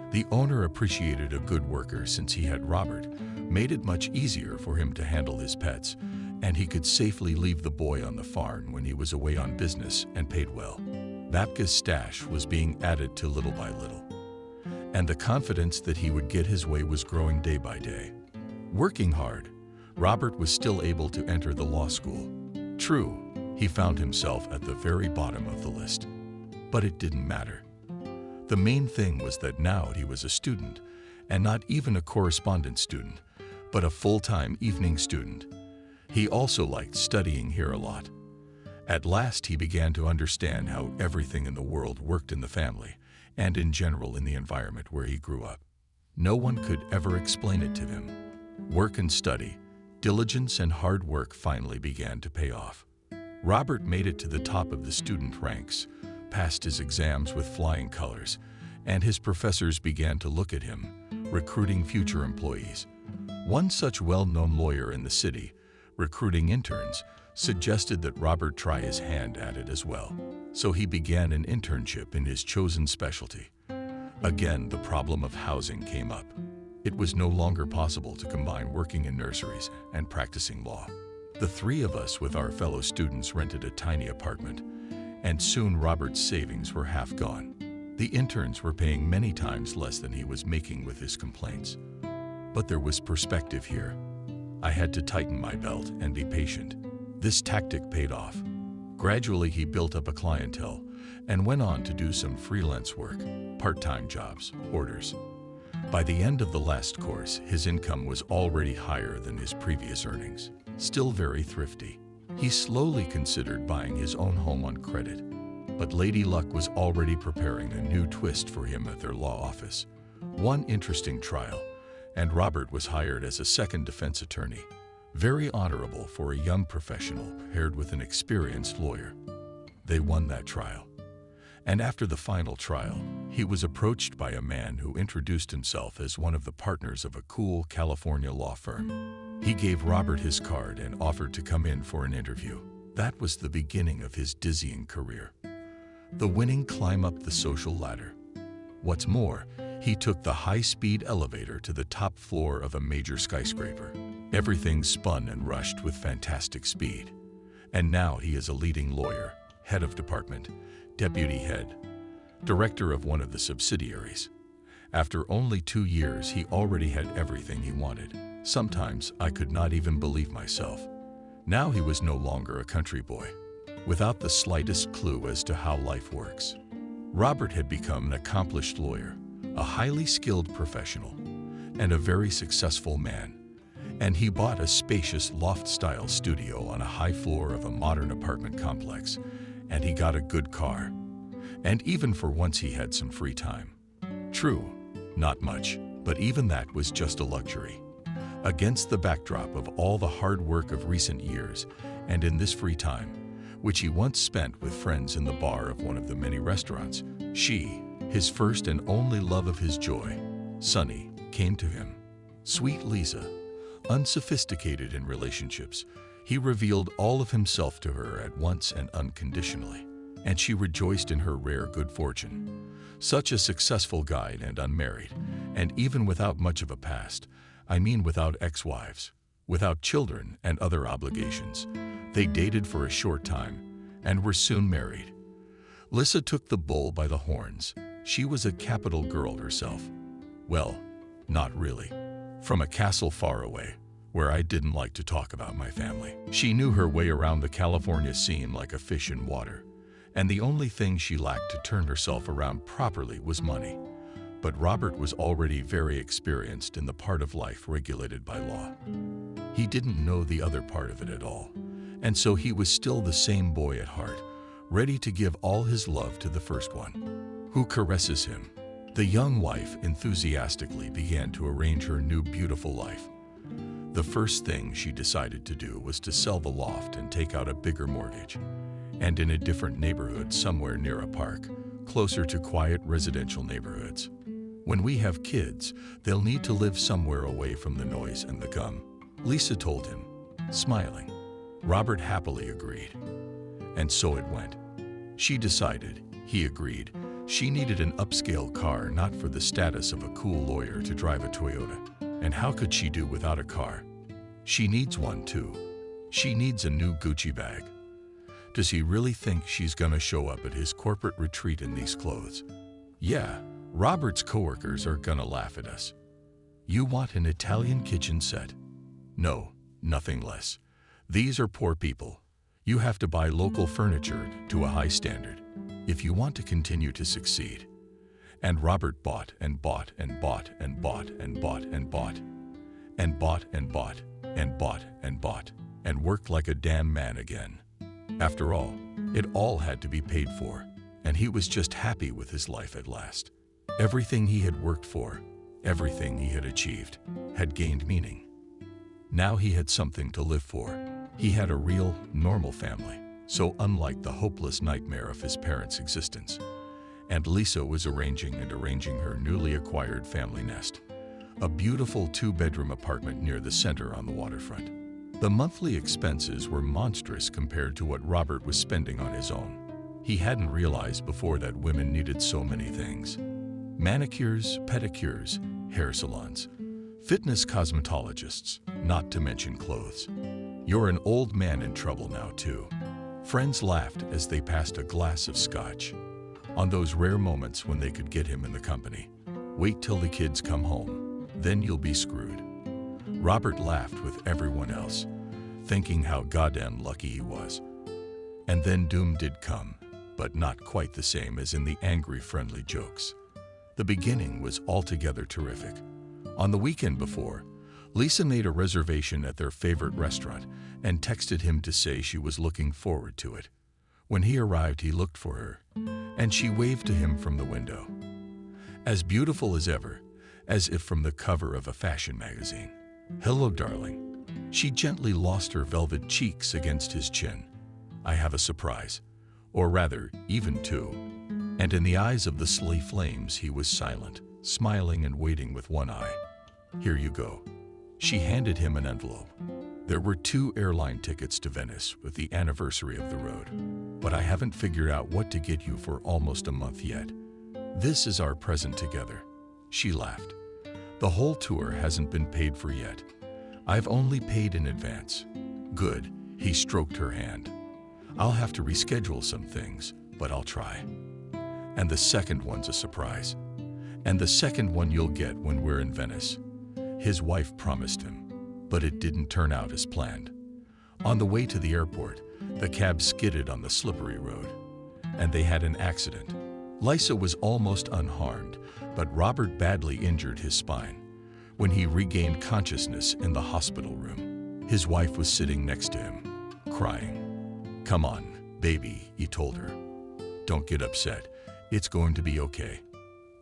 The owner appreciated a good worker since he had Robert, made it much easier for him to handle his pets, and he could safely leave the boy on the farm when he was away on business and paid well. Babka's stash was being added to little by little, and the confidence that he would get his way was growing day by day. Working hard, Robert was still able to enter the law school. True, he found himself at the very bottom of the list, but it didn't matter. The main thing was that now he was a student, and not even a correspondence student, but a full-time evening student. He also liked studying here a lot. At last, he began to understand how everything in the world worked in the family and in general in the environment where he grew up. No one could ever explain it to him. Work and study, diligence and hard work finally began to pay off. Robert made it to the top of the student ranks, passed his exams with flying colors, and his professors began to look at him, recruiting future employees. One such well-known lawyer in the city, recruiting interns, suggested that Robert try his hand at it as well. So he began an internship in his chosen specialty. Again, the problem of housing came up. It was no longer possible to combine working in nurseries and practicing law. The three of us with our fellow students rented a tiny apartment, and soon Robert's savings were half gone. The interns were paying many times less than he was making with his complaints. But there was perspective here. I had to tighten my belt and be patient. This tactic paid off. Gradually, he built up a clientele and went on to do some freelance work, part-time jobs, orders. By the end of the last course, his income was already higher than his previous earnings. Still very thrifty, he slowly considered buying his own home on credit. But Lady Luck was already preparing a new twist for him at their law office. One interesting trial, and Robert was hired as a second defense attorney. Very honorable for a young professional paired with an experienced lawyer. They won that trial. And after the final trial, he was approached by a man who introduced himself as one of the partners of a cool California law firm. He gave Robert his card and offered to come in for an interview. That was the beginning of his dizzying career. The winning climb up the social ladder. What's more, he took the high-speed elevator to the top floor of a major skyscraper. Everything spun and rushed with fantastic speed. And now he is a leading lawyer, head of department, deputy head, director of one of the subsidiaries. After only 2 years, he already had everything he wanted. Sometimes I could not even believe myself. Now he was no longer a country boy, without the slightest clue as to how life works. Robert had become an accomplished lawyer, a highly skilled professional, and a very successful man. And he bought a spacious loft-style studio on a high floor of a modern apartment complex, and he got a good car. And even for once he had some free time. True, not much, but even that was just a luxury. Against the backdrop of all the hard work of recent years, and in this free time, which he once spent with friends in the bar of one of the many restaurants, she, his first and only love of his joy, Sunny, came to him. Sweet Lisa, unsophisticated in relationships, he revealed all of himself to her at once and unconditionally, and she rejoiced in her rare good fortune. Such a successful guide and unmarried, and even without much of a past, I mean without ex-wives, without children and other obligations. They dated for a short time and were soon married. Lisa took the bull by the horns. She was a capital girl herself. Well, not really. From a castle far away, where I didn't like to talk about my family. She knew her way around the California scene like a fish in water, and the only thing she lacked to turn herself around properly was money. But Robert was already very experienced in the part of life regulated by law. He didn't know the other part of it at all, and so he was still the same boy at heart, ready to give all his love to the first one, who caresses him. The young wife enthusiastically began to arrange her new beautiful life. The first thing she decided to do was to sell the loft and take out a bigger mortgage, and in a different neighborhood somewhere near a park, closer to quiet residential neighborhoods. When we have kids, they'll need to live somewhere away from the noise and the gum, Lisa told him, smiling. Robert happily agreed. And so it went. She decided, he agreed, she needed an upscale car, not for the status of a cool lawyer to drive a Toyota. And how could she do without a car? She needs one too. She needs a new Gucci bag. Does he really think she's gonna show up at his corporate retreat in these clothes? Yeah, Robert's coworkers are gonna laugh at us. You want an Italian kitchen set? No, nothing less. These are poor people. You have to buy local furniture to a high standard if you want to continue to succeed. And Robert bought and bought and bought and bought and bought and bought and bought and bought and bought and bought and worked like a damn man again. After all, it all had to be paid for, and he was just happy with his life at last. Everything he had worked for, everything he had achieved, had gained meaning. Now he had something to live for. He had a real, normal family, so unlike the hopeless nightmare of his parents' existence. And Lisa was arranging her newly acquired family nest, a beautiful 2-bedroom apartment near the center on the waterfront. The monthly expenses were monstrous compared to what Robert was spending on his own. He hadn't realized before that women needed so many things: manicures, pedicures, hair salons, fitness cosmetologists, not to mention clothes. You're an old man in trouble now, too. Friends laughed as they passed a glass of scotch. On those rare moments when they could get him in the company. Wait till the kids come home, then you'll be screwed. Robert laughed with everyone else, thinking how goddamn lucky he was. And then doom did come, but not quite the same as in the angry, friendly jokes. The beginning was altogether terrific. On the weekend before, Lisa made a reservation at their favorite restaurant and texted him to say she was looking forward to it. When he arrived, he looked for her, and she waved to him from the window. As beautiful as ever, as if from the cover of a fashion magazine. "Hello, darling." She gently lost her velvet cheeks against his chin. "I have a surprise. Or rather, even two." And in the eyes of the sly flames, he was silent, smiling and waiting with one eye. "Here you go." She handed him an envelope. "There were 2 airline tickets to Venice with the anniversary of the road, but I haven't figured out what to get you for almost a month yet. This is our present together." She laughed. "The whole tour hasn't been paid for yet. I've only paid in advance." "Good," he stroked her hand. "I'll have to reschedule some things, but I'll try. And the second one's a surprise. And the second one you'll get when we're in Venice." His wife promised him, but it didn't turn out as planned. On the way to the airport, the cab skidded on the slippery road, and they had an accident. Lisa was almost unharmed, but Robert badly injured his spine. When he regained consciousness in the hospital room, his wife was sitting next to him, crying. "Come on, baby," he told her. "Don't get upset. It's going to be okay."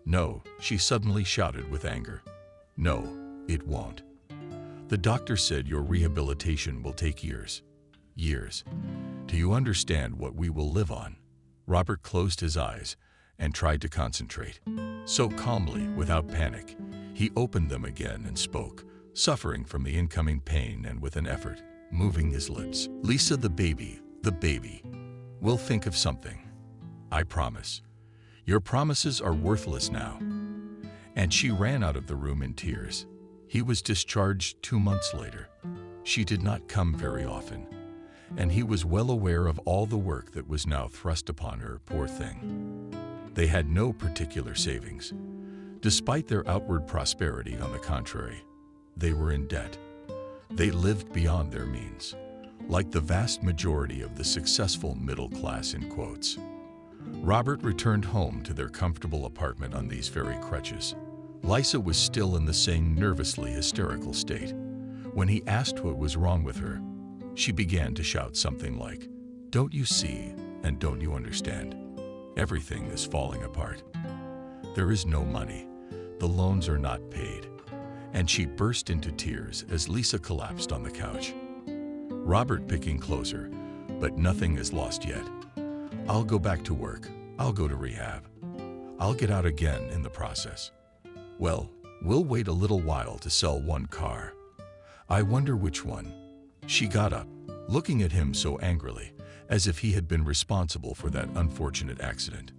"No," she suddenly shouted with anger. "No, it won't. The doctor said your rehabilitation will take years." "Years? Do you understand what we will live on?" Robert closed his eyes and tried to concentrate. So calmly, without panic, he opened them again and spoke, suffering from the incoming pain and with an effort, moving his lips. "Lisa, the baby. We'll think of something. I promise. Your promises are worthless now." And she ran out of the room in tears. He was discharged 2 months later. She did not come very often, and he was well aware of all the work that was now thrust upon her, poor thing. They had no particular savings. Despite their outward prosperity, on the contrary, they were in debt. They lived beyond their means, like the vast majority of the successful middle class in quotes. Robert returned home to their comfortable apartment on these very crutches. Lisa was still in the same nervously hysterical state. When he asked what was wrong with her, she began to shout something like, "Don't you see and don't you understand? Everything is falling apart. There is no money. The loans are not paid." And she burst into tears as Lisa collapsed on the couch. Robert picking closer, but nothing is lost yet. "I'll go back to work. I'll go to rehab. I'll get out again in the process. Well, we'll wait a little while to sell one car. I wonder which one." She got up, looking at him so angrily, as if he had been responsible for that unfortunate accident.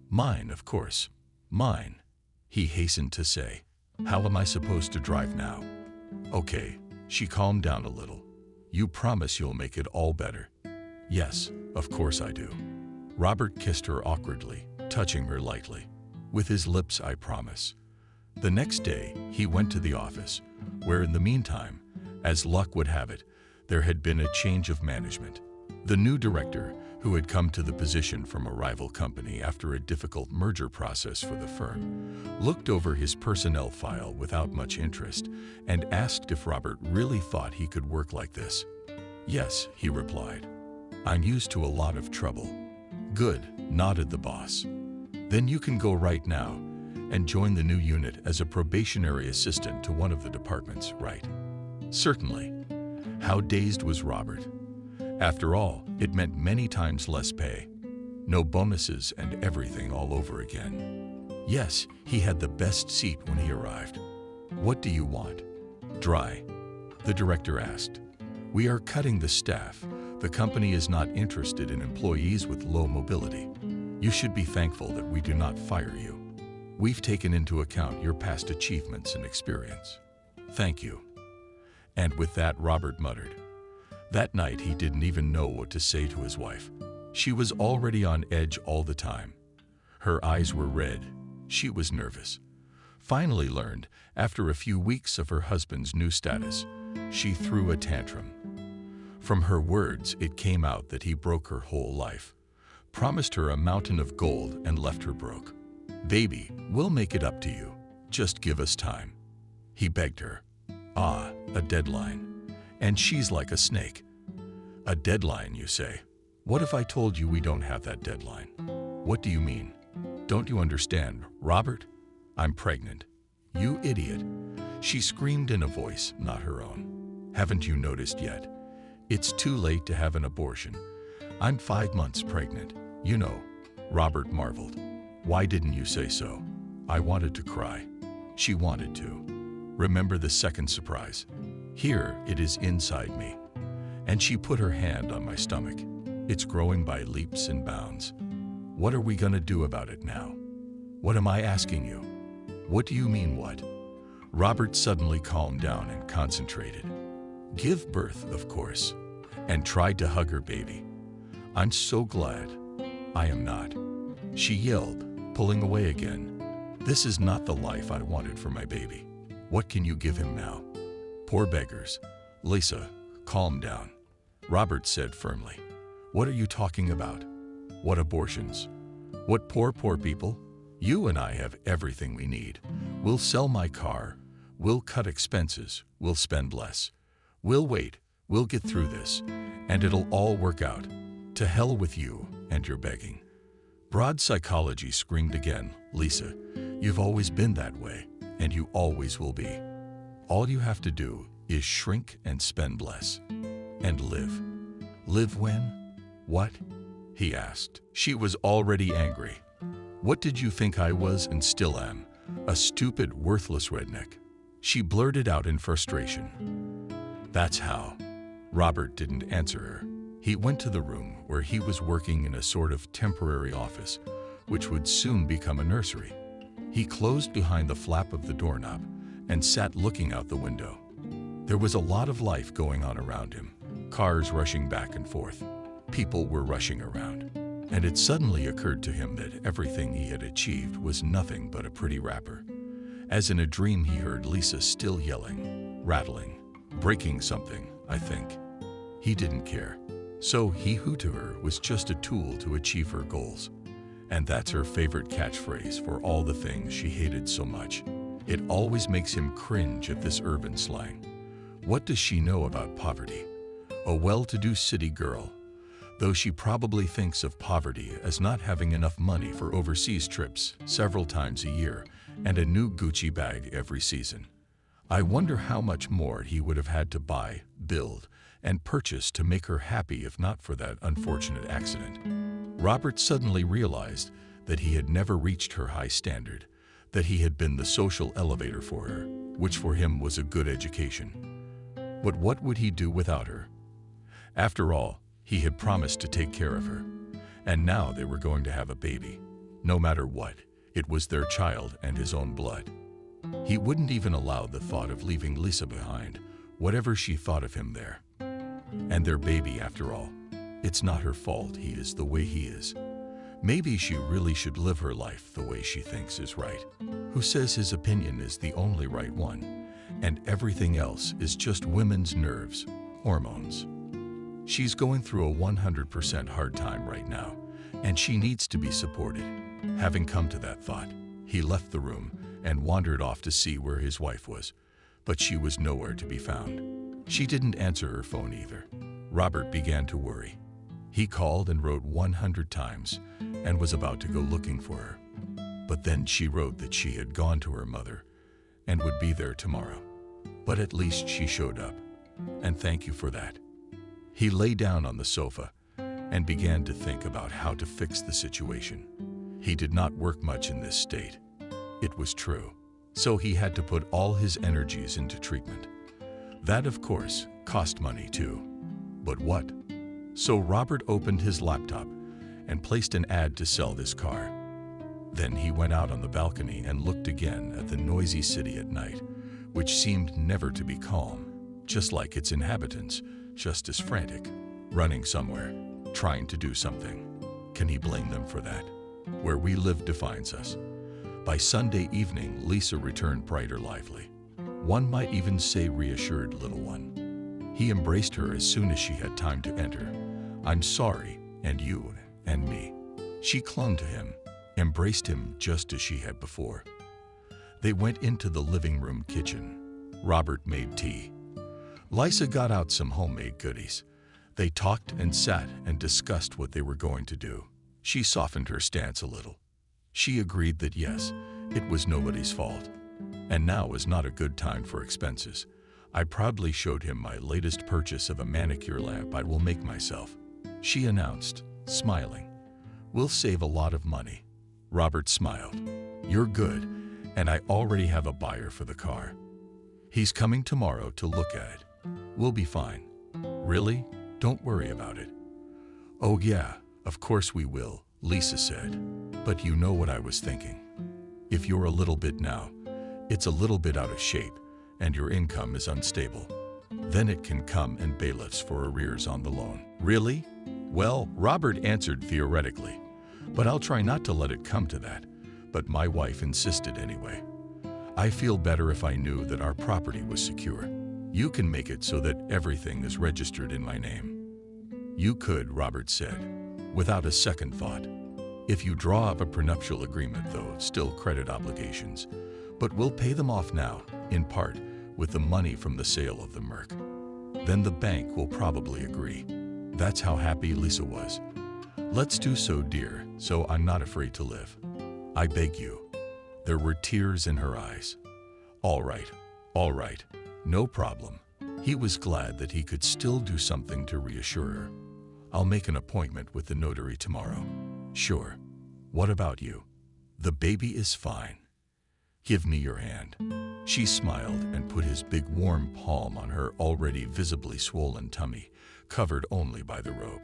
"Mine, of course. Mine," he hastened to say. "How am I supposed to drive now?" "Okay." She calmed down a little. "You promise you'll make it all better?" "Yes, of course I do." Robert kissed her awkwardly, touching her lightly. "With his lips, I promise." The next day, he went to the office, where in the meantime, as luck would have it, there had been a change of management. The new director, who had come to the position from a rival company after a difficult merger process for the firm, looked over his personnel file without much interest and asked if Robert really thought he could work like this. "Yes," he replied. I'm used to a lot of trouble. Good, nodded the boss. Then you can go right now and join the new unit as a probationary assistant to one of the departments, right? Certainly. How dazed was Robert? After all, it meant many times less pay. No bonuses and everything all over again. Yes, he had the best seat when he arrived. What do you want? Dry. The director asked. We are cutting the staff. The company is not interested in employees with low mobility. You should be thankful that we do not fire you. We've taken into account your past achievements and experience. Thank you. And with that, Robert muttered. That night, he didn't even know what to say to his wife. She was already on edge all the time. Her eyes were red. She was nervous. Finally learned, after a few weeks of her husband's new status, she threw a tantrum. From her words, it came out that he broke her whole life, promised her a mountain of gold and left her broke. Baby, we'll make it up to you. Just give us time. He begged her. Ah, a deadline. And she's like a snake. A deadline, you say? What if I told you we don't have that deadline? What do you mean? Don't you understand, Robert? I'm pregnant. You idiot. She screamed in a voice not her own. Haven't you noticed yet? It's too late to have an abortion. I'm 5 months pregnant. You know. Robert marveled. Why didn't you say so? I wanted to cry. She wanted to. Remember the second surprise? Here it is inside me. And she put her hand on my stomach. It's growing by leaps and bounds. What are we gonna do about it now? What am I asking you? What do you mean what? Robert suddenly calmed down and concentrated. Give birth, of course, and tried to hug her baby. I'm so glad. I am not. She yelled, pulling away again. This is not the life I wanted for my baby. What can you give him now? Poor beggars. Lisa, calm down. Robert said firmly. What are you talking about? What abortions? What poor people? You and I have everything we need. We'll sell my car. We'll cut expenses. We'll spend less. We'll wait. We'll get through this. And it'll all work out. To hell with you and your begging. Broad psychology screamed again. Lisa, you've always been that way, and you always will be. All you have to do is shrink and spend less. And live. Live when? What? He asked. She was already angry. What did you think I was and still am? A stupid, worthless redneck. She blurted out in frustration. That's how. Robert didn't answer her. He went to the room where he was working in a sort of temporary office, which would soon become a nursery. He closed behind the flap of the doorknob and sat looking out the window. There was a lot of life going on around him, cars rushing back and forth. People were rushing around. And it suddenly occurred to him that everything he had achieved was nothing but a pretty wrapper. As in a dream, he heard Lisa still yelling, rattling, breaking something, I think. He didn't care. So he who to her was just a tool to achieve her goals. And that's her favorite catchphrase for all the things she hated so much. It always makes him cringe at this urban slang. What does she know about poverty? A well-to-do city girl, though she probably thinks of poverty as not having enough money for overseas trips several times a year and a new Gucci bag every season. I wonder how much more he would have had to buy, build, and purchase to make her happy if not for that unfortunate accident. Robert suddenly realized that he had never reached her high standard, that he had been the social elevator for her, which for him was a good education. But what would he do without her? After all, he had promised to take care of her, and now they were going to have a baby. No matter what, it was their child and his own blood. He wouldn't even allow the thought of leaving Lisa behind, whatever she thought of him there. And their baby, after all. It's not her fault he is the way he is. Maybe she really should live her life the way she thinks is right. Who says his opinion is the only right one, and everything else is just women's nerves, hormones. She's going through a 100% hard time right now, and she needs to be supported. Having come to that thought, he left the room and wandered off to see where his wife was, but she was nowhere to be found. She didn't answer her phone either. Robert began to worry. He called and wrote 100 times and was about to go looking for her. But then she wrote that she had gone to her mother and would be there tomorrow. But at least she showed up, and thank you for that. He lay down on the sofa and began to think about how to fix the situation. He did not work much in this state. It was true. So he had to put all his energies into treatment. That, of course, cost money too. But what? So Robert opened his laptop and placed an ad to sell this car. Then he went out on the balcony and looked again at the noisy city at night, which seemed never to be calm, just like its inhabitants, just as frantic, running somewhere, trying to do something. Can he blame them for that? Where we live defines us. By Sunday evening, Lisa returned brighter, lively. One might even say reassured little one. He embraced her as soon as she had time to enter. I'm sorry, and you, and me. She clung to him, embraced him just as she had before. They went into the living room kitchen. Robert made tea. Lisa got out some homemade goodies. They talked and sat and discussed what they were going to do. She softened her stance a little. She agreed that yes, it was nobody's fault. And now was not a good time for expenses. I proudly showed him my latest purchase of a manicure lamp I will make myself. She announced, smiling. We'll save a lot of money. Robert smiled. You're good, and I already have a buyer for the car. He's coming tomorrow to look at it. We'll be fine. Really? Don't worry about it. Oh yeah, of course we will, Lisa said. But you know what I was thinking. If you're a little bit now, it's a little bit out of shape, and your income is unstable. Then it can come and bailiffs for arrears on the loan. Really? Well, Robert answered theoretically, but I'll try not to let it come to that. But my wife insisted anyway. I feel better if I knew that our property was secure. You can make it so that everything is registered in my name. You could, Robert said, without a second thought. If you draw up a prenuptial agreement, though, still credit obligations, but we'll pay them off now, in part, with the money from the sale of the Merc. Then the bank will probably agree. That's how happy Lisa was. Let's do so, dear, so I'm not afraid to live. I beg you. There were tears in her eyes. All right, no problem. He was glad that he could still do something to reassure her. I'll make an appointment with the notary tomorrow. Sure. What about you? The baby is fine. Give me your hand. She smiled and put his big warm palm on her already visibly swollen tummy, covered only by the robe.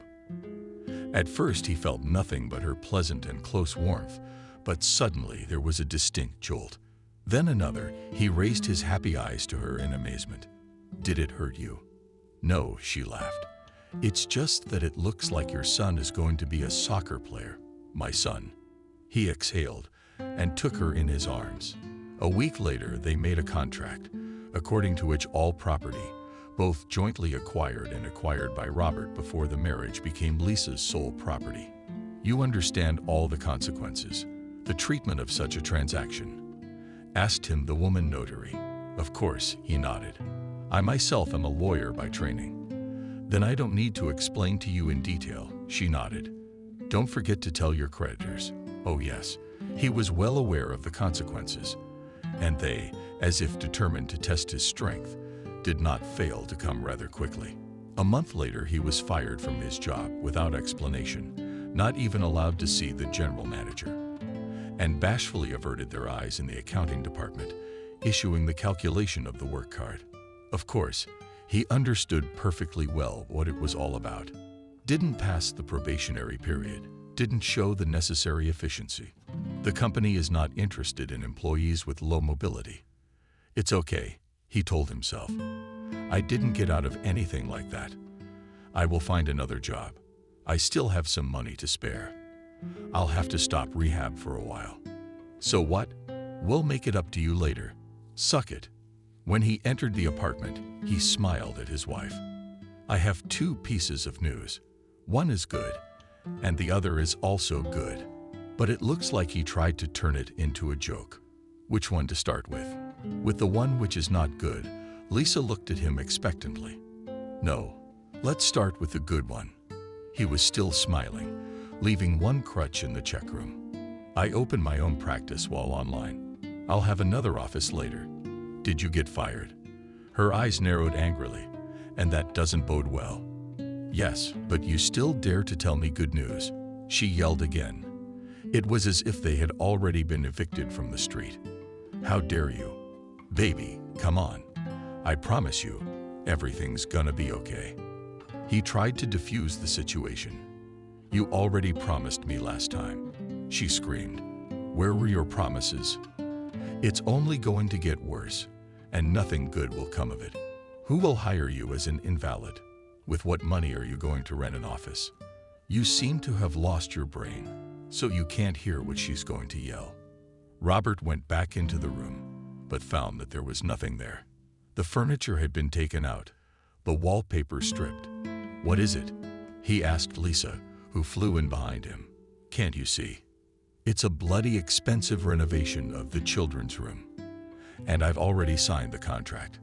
At first he felt nothing but her pleasant and close warmth, but suddenly there was a distinct jolt. Then another. He raised his happy eyes to her in amazement. Did it hurt you? No, she laughed. It's just that it looks like your son is going to be a soccer player. My son. He exhaled and took her in his arms. A week later, they made a contract, according to which all property, both jointly acquired and acquired by Robert before the marriage, became Lisa's sole property. You understand all the consequences, the treatment of such a transaction? Asked him the woman notary. Of course, he nodded. I myself am a lawyer by training. Then I don't need to explain to you in detail, she nodded. Don't forget to tell your creditors. Oh yes, he was well aware of the consequences. And they, as if determined to test his strength, did not fail to come rather quickly. A month later, he was fired from his job without explanation, not even allowed to see the general manager, and bashfully averted their eyes in the accounting department, issuing the calculation of the work card. Of course, he understood perfectly well what it was all about. Didn't pass the probationary period, didn't show the necessary efficiency. The company is not interested in employees with low mobility. It's okay, he told himself. I didn't get out of anything like that. I will find another job. I still have some money to spare. I'll have to stop rehab for a while. So what? We'll make it up to you later. Suck it. When he entered the apartment, he smiled at his wife. I have two pieces of news. One is good, and the other is also good. But it looks like he tried to turn it into a joke. Which one to start with? With the one which is not good, Lisa looked at him expectantly. No, let's start with the good one. He was still smiling, leaving one crutch in the check room. I open my own practice while online. I'll have another office later. Did you get fired? Her eyes narrowed angrily, and that doesn't bode well. Yes, but you still dare to tell me good news, she yelled again. It was as if they had already been evicted from the street. How dare you? Baby, come on. I promise you, everything's gonna be okay. He tried to defuse the situation. You already promised me last time, she screamed. Where were your promises? It's only going to get worse, and nothing good will come of it. Who will hire you as an invalid? With what money are you going to rent an office? You seem to have lost your brain, so you can't hear what she's going to yell. Robert went back into the room, but found that there was nothing there. The furniture had been taken out, the wallpaper stripped. What is it? He asked Lisa, who flew in behind him. Can't you see? It's a bloody expensive renovation of the children's room. And I've already signed the contract.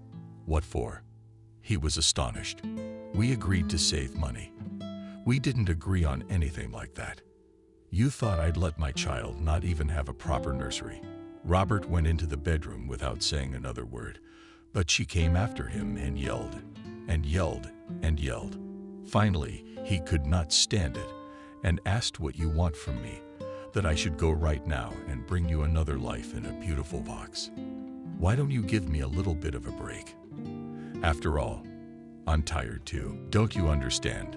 What for? He was astonished. We agreed to save money. We didn't agree on anything like that. You thought I'd let my child not even have a proper nursery. Robert went into the bedroom without saying another word, but she came after him and yelled, and yelled, and yelled. Finally, he could not stand it and asked what you want from me, that I should go right now and bring you another life in a beautiful box. Why don't you give me a little bit of a break? After all, I'm tired too. Don't you understand?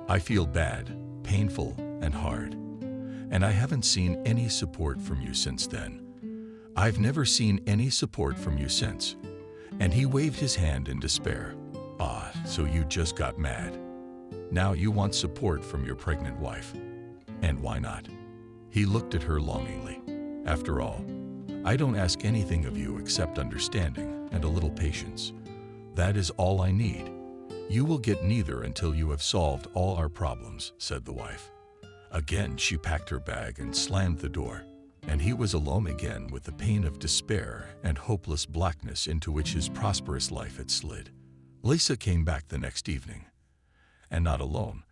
I feel bad, painful, and hard. And I haven't seen any support from you since then. I've never seen any support from you since. And he waved his hand in despair. Ah, so you just got mad. Now you want support from your pregnant wife. And why not? He looked at her longingly. After all, I don't ask anything of you except understanding and a little patience. That is all I need. You will get neither until you have solved all our problems, said the wife. Again, she packed her bag and slammed the door, and he was alone again with the pain of despair and hopeless blackness into which his prosperous life had slid. Lisa came back the next evening, and not alone,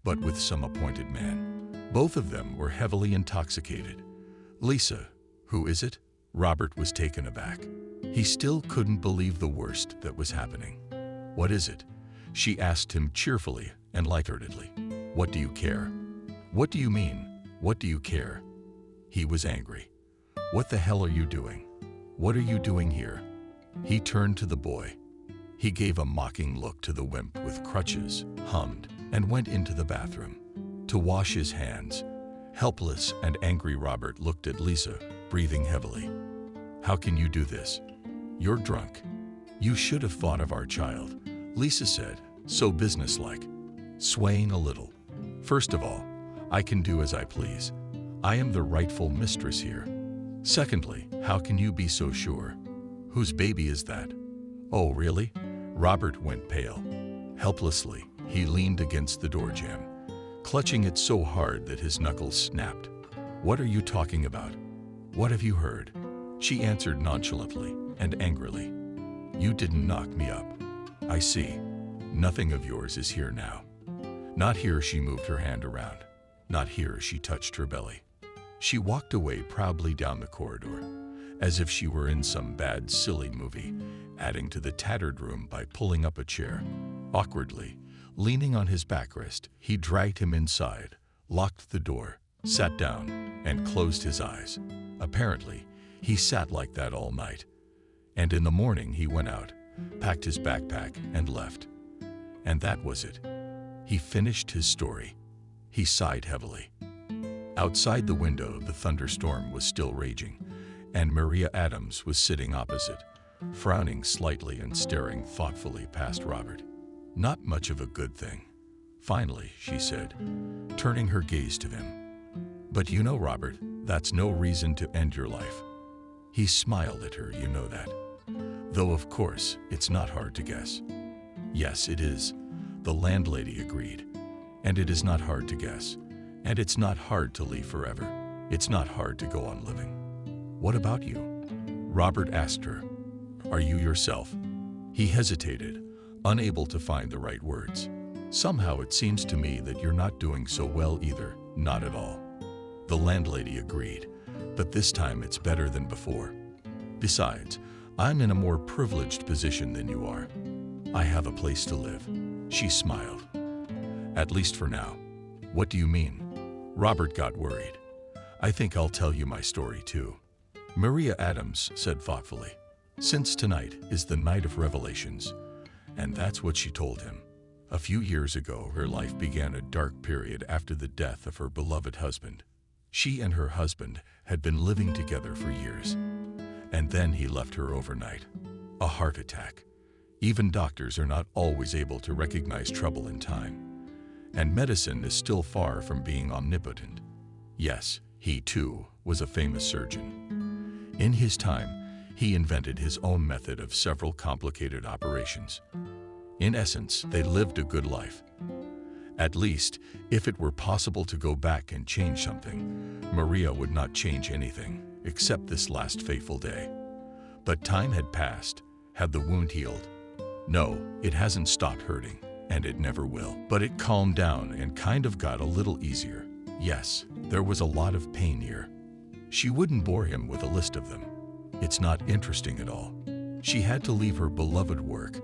but with some appointed man. Both of them were heavily intoxicated. Lisa, who is it? Robert was taken aback. He still couldn't believe the worst that was happening. What is it? She asked him cheerfully and lightheartedly. What do you care? What do you mean? What do you care? He was angry. What the hell are you doing? What are you doing here? He turned to the boy. He gave a mocking look to the wimp with crutches, hummed, and went into the bathroom to wash his hands. Helpless and angry, Robert looked at Lisa, breathing heavily. How can you do this? You're drunk. You should have thought of our child, Lisa said, so businesslike, swaying a little. First of all, I can do as I please. I am the rightful mistress here. Secondly, how can you be so sure? Whose baby is that? Oh, really? Robert went pale. Helplessly, he leaned against the door jamb, clutching it so hard that his knuckles snapped. What are you talking about? What have you heard? She answered nonchalantly and angrily. You didn't knock me up. I see. Nothing of yours is here now. Not here, she moved her hand around. Not here, she touched her belly. She walked away proudly down the corridor, as if she were in some bad, silly movie, adding to the tattered room by pulling up a chair. Awkwardly, leaning on his backrest, he dragged him inside, locked the door, sat down, and closed his eyes. Apparently, he sat like that all night. And in the morning he went out, packed his backpack, and left. And that was it. He finished his story. He sighed heavily. Outside the window, the thunderstorm was still raging, and Maria Adams was sitting opposite, frowning slightly and staring thoughtfully past Robert. Not much of a good thing. Finally, she said, turning her gaze to him. But you know, Robert, that's no reason to end your life. He smiled at her, you know that. Though, of course, it's not hard to guess. Yes, it is, the landlady agreed. And it is not hard to guess. And it's not hard to leave forever. It's not hard to go on living. What about you? Robert asked her. Are you yourself? He hesitated, unable to find the right words. Somehow it seems to me that you're not doing so well either, not at all. The landlady agreed, but this time it's better than before. Besides, I'm in a more privileged position than you are. I have a place to live. She smiled. At least for now. What do you mean? Robert got worried. I think I'll tell you my story too. Maria Adams said thoughtfully, since tonight is the night of revelations. And that's what she told him. A few years ago, her life began a dark period after the death of her beloved husband. She and her husband had been living together for years. And then he left her overnight. A heart attack. Even doctors are not always able to recognize trouble in time. And medicine is still far from being omnipotent. Yes, he too was a famous surgeon. In his time, he invented his own method of several complicated operations. In essence, they lived a good life. At least, if it were possible to go back and change something, Maria would not change anything, except this last fateful day. But time had passed. Had the wound healed? No, it hasn't stopped hurting, and it never will. But it calmed down and kind of got a little easier. Yes, there was a lot of pain here. She wouldn't bore him with a list of them. It's not interesting at all. She had to leave her beloved work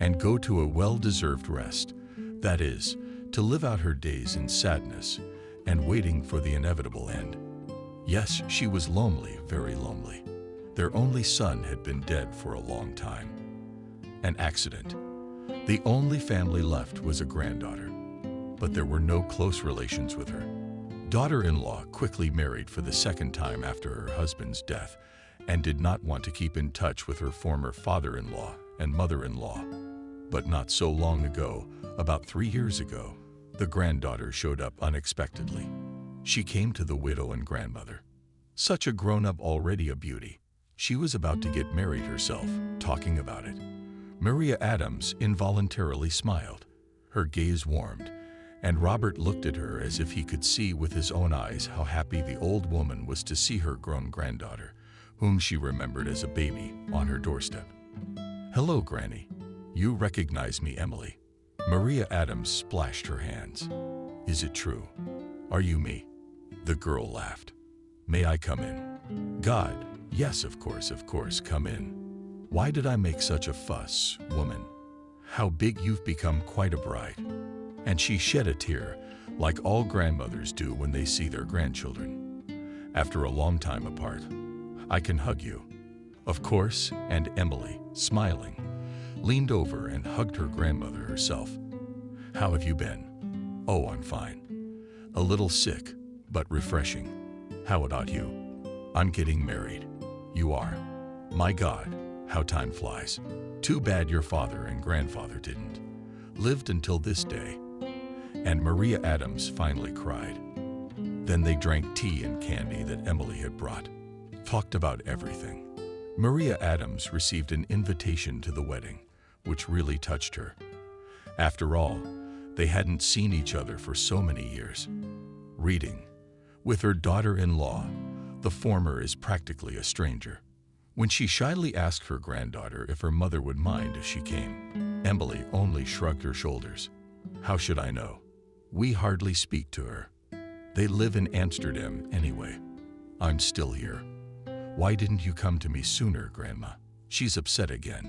and go to a well-deserved rest. That is, to live out her days in sadness and waiting for the inevitable end. Yes, she was lonely, very lonely. Their only son had been dead for a long time. An accident. The only family left was a granddaughter, but there were no close relations with her. Daughter-in-law quickly married for the second time after her husband's death and did not want to keep in touch with her former father-in-law and mother-in-law. But not so long ago, about 3 years ago, the granddaughter showed up unexpectedly. She came to the widow and grandmother. Such a grown-up, already a beauty. She was about to get married herself, talking about it. Maria Adams involuntarily smiled. Her gaze warmed, and Robert looked at her as if he could see with his own eyes how happy the old woman was to see her grown granddaughter, whom she remembered as a baby, on her doorstep. "Hello, Granny. You recognize me, Emily." Maria Adams splashed her hands. "Is it true? Are you me?" The girl laughed. "May I come in?" "God, yes, of course, come in. Why did I make such a fuss, woman? How big you've become, quite a bride." And she shed a tear, like all grandmothers do when they see their grandchildren. "After a long time apart, I can hug you." "Of course," and Emily, smiling, leaned over and hugged her grandmother herself. "How have you been?" "Oh, I'm fine. A little sick, but refreshing. How about you?" "I'm getting married." "You are? My God, how time flies. Too bad your father and grandfather didn't. Lived until this day." And Maria Adams finally cried. Then they drank tea and candy that Emily had brought. Talked about everything. Maria Adams received an invitation to the wedding, which really touched her. After all, they hadn't seen each other for so many years. Reading. With her daughter-in-law, the former is practically a stranger. When she shyly asked her granddaughter if her mother would mind if she came, Emily only shrugged her shoulders. "How should I know? We hardly speak to her. They live in Amsterdam anyway. I'm still here. Why didn't you come to me sooner, Grandma?" She's upset again.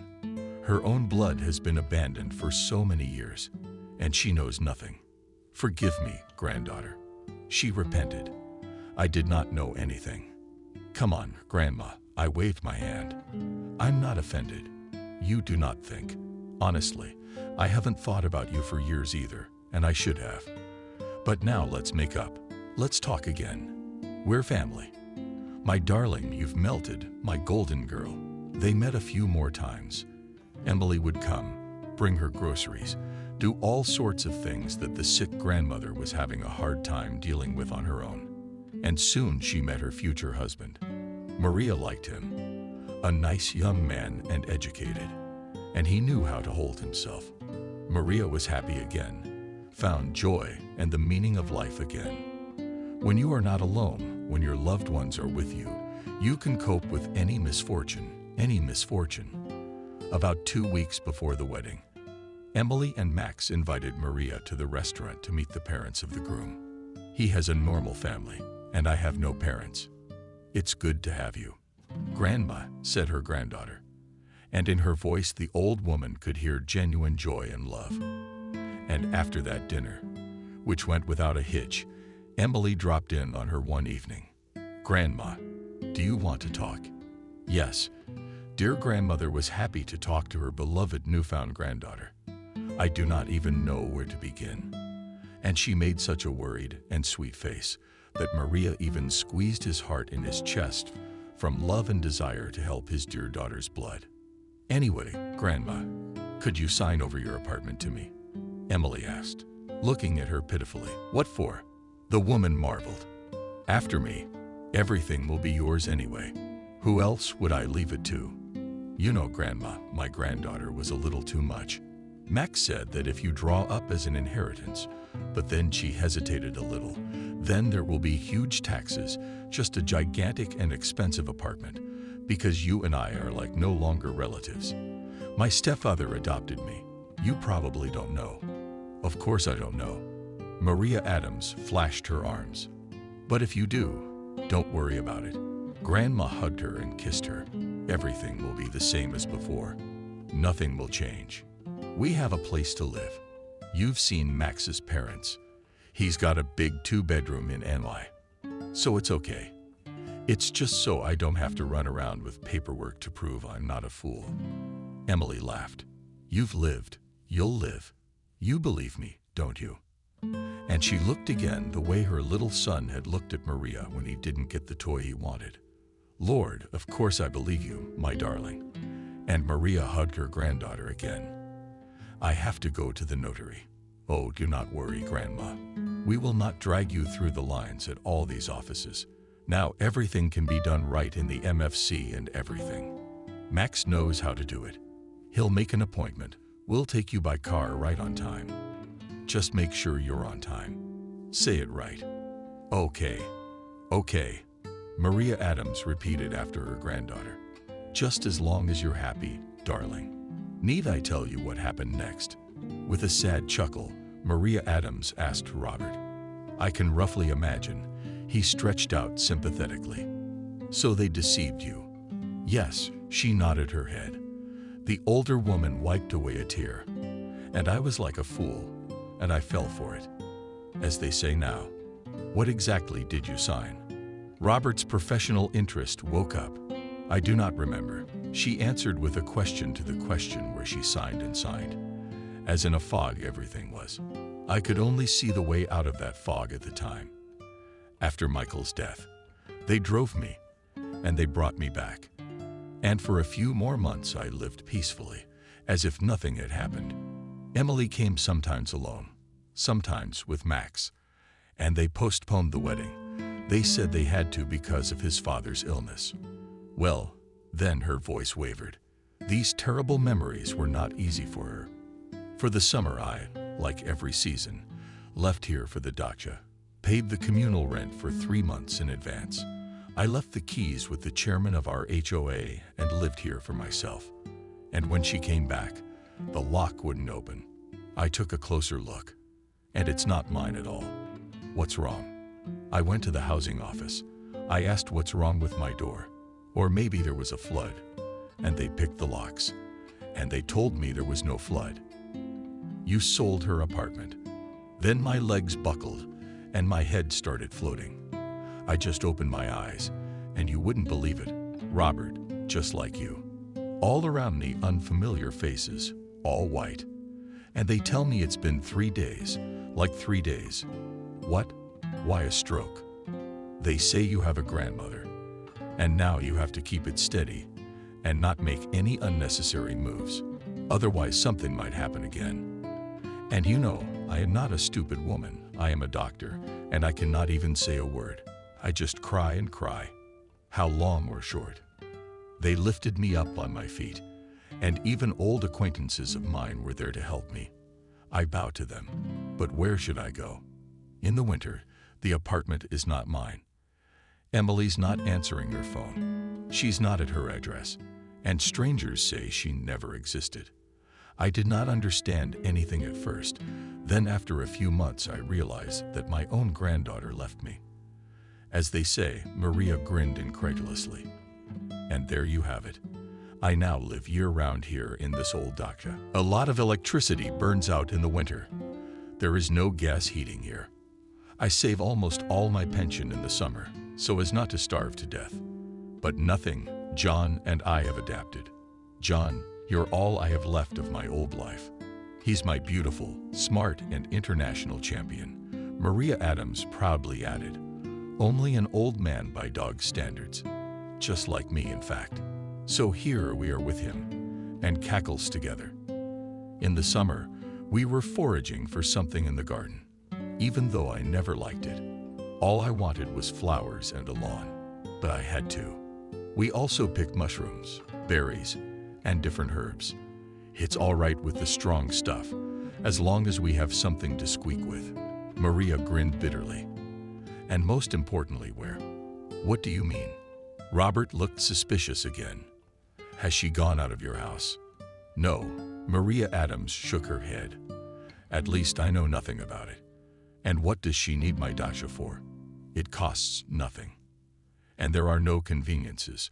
Her own blood has been abandoned for so many years, and she knows nothing. "Forgive me, granddaughter." She repented. "I did not know anything." "Come on, Grandma," I waved my hand. "I'm not offended. You do not think. Honestly, I haven't thought about you for years either, and I should have. But now let's make up. Let's talk again. We're family. My darling, you've melted, my golden girl." They met a few more times. Emily would come, bring her groceries, do all sorts of things that the sick grandmother was having a hard time dealing with on her own. And soon she met her future husband. Maria liked him. A nice young man and educated. And he knew how to hold himself. Maria was happy again, found joy and the meaning of life again. When you are not alone, when your loved ones are with you, you can cope with any misfortune. About 2 weeks before the wedding, Emily and Max invited Maria to the restaurant to meet the parents of the groom. He has a normal family, and I have no parents. It's good to have you, Grandma, said her granddaughter. And in her voice the old woman could hear genuine joy and love. And after that dinner, which went without a hitch, Emily dropped in on her one evening. Grandma, do you want to talk? Yes. Dear grandmother was happy to talk to her beloved newfound granddaughter. I do not even know where to begin. And she made such a worried and sweet face that Maria even squeezed his heart in his chest from love and desire to help his dear daughter's blood. Anyway, Grandma, could you sign over your apartment to me? Emily asked, looking at her pitifully. What for? The woman marveled. After me, everything will be yours anyway. Who else would I leave it to? You know, Grandma, my granddaughter was a little too much. Max said that if you draw up as an inheritance, but then she hesitated a little, then there will be huge taxes, just a gigantic and expensive apartment, because you and I are like no longer relatives. My stepfather adopted me. You probably don't know. Of course I don't know. Maria Adams flashed her arms. But if you do, don't worry about it. Grandma hugged her and kissed her. Everything will be the same as before. Nothing will change. We have a place to live. You've seen Max's parents. He's got a big 2-bedroom in NY. So it's okay. It's just so I don't have to run around with paperwork to prove I'm not a fool. Emily laughed. You've lived. You'll live. You believe me, don't you? And she looked again the way her little son had looked at Maria when he didn't get the toy he wanted. Lord, of course I believe you, my darling. And Maria hugged her granddaughter again. I have to go to the notary. Oh, do not worry, Grandma. We will not drag you through the lines at all these offices. Now everything can be done right in the MFC and everything. Max knows how to do it. He'll make an appointment. We'll take you by car right on time. Just make sure you're on time. Say it right. Okay. Okay. Maria Adams repeated after her granddaughter. Just as long as you're happy, darling. Need I tell you what happened next? With a sad chuckle, Maria Adams asked Robert. I can roughly imagine. He stretched out sympathetically. So they deceived you? Yes, she nodded her head. The older woman wiped away a tear. And I was like a fool, and I fell for it. As they say now. What exactly did you sign? Robert's professional interest woke up. I do not remember. She answered with a question to the question where she signed and signed. As in a fog everything was. I could only see the way out of that fog at the time. After Michael's death, they drove me, and they brought me back. And for a few more months I lived peacefully, as if nothing had happened. Emily came sometimes alone, sometimes with Max, and they postponed the wedding. They said they had to because of his father's illness. Well, then her voice wavered. These terrible memories were not easy for her. For the summer I, like every season, left here for the dacha, paid the communal rent for 3 months in advance. I left the keys with the chairman of our HOA and lived here for myself. And when she came back, the lock wouldn't open. I took a closer look, and it's not mine at all. What's wrong? I went to the housing office. I asked what's wrong with my door, or maybe there was a flood, and they picked the locks, and they told me there was no flood. You sold her apartment. Then my legs buckled, and my head started floating. I just opened my eyes, and you wouldn't believe it, Robert, just like you. All around me unfamiliar faces, all white. And they tell me it's been 3 days, like 3 days. What? Why a stroke? They say you have a grandmother, and now you have to keep it steady and not make any unnecessary moves. Otherwise something might happen again. And you know, I am not a stupid woman. I am a doctor, and I cannot even say a word. I just cry and cry. How long or short? They lifted me up on my feet, and even old acquaintances of mine were there to help me. I bow to them, but where should I go? In the winter, the apartment is not mine. Emily's not answering her phone. She's not at her address, and strangers say she never existed. I did not understand anything at first. Then after a few months, I realized that my own granddaughter left me. As they say, Maria grinned incredulously. And there you have it. I now live year-round here in this old dacha. A lot of electricity burns out in the winter. There is no gas heating here. I save almost all my pension in the summer, so as not to starve to death. But nothing, John and I have adapted. John, you're all I have left of my old life. He's my beautiful, smart, and international champion. Maria Adams proudly added, only an old man by dog standards. Just like me, in fact. So here we are with him, and cackles together. In the summer, we were foraging for something in the garden, even though I never liked it. All I wanted was flowers and a lawn, but I had to. We also picked mushrooms, berries, and different herbs. It's all right with the strong stuff, as long as we have something to squeak with. Maria grinned bitterly. And most importantly, where? What do you mean? Robert looked suspicious again. Has she gone out of your house? No, Maria Adams shook her head. At least I know nothing about it. And what does she need my dacha for? It costs nothing. And there are no conveniences.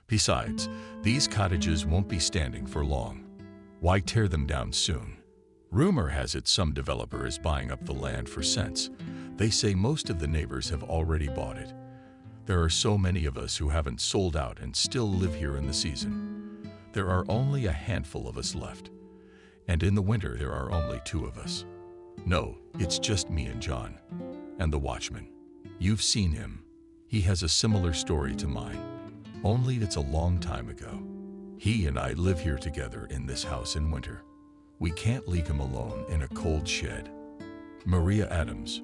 Besides, these cottages won't be standing for long. Why tear them down soon? Rumor has it some developer is buying up the land for cents. They say most of the neighbors have already bought it. There are so many of us who haven't sold out and still live here in the season. There are only a handful of us left. And in the winter, there are only 2 of us. No, it's just me and John. And the watchman. You've seen him. He has a similar story to mine. Only it's a long time ago. He and I live here together in this house in winter. We can't leave him alone in a cold shed. Maria Adams,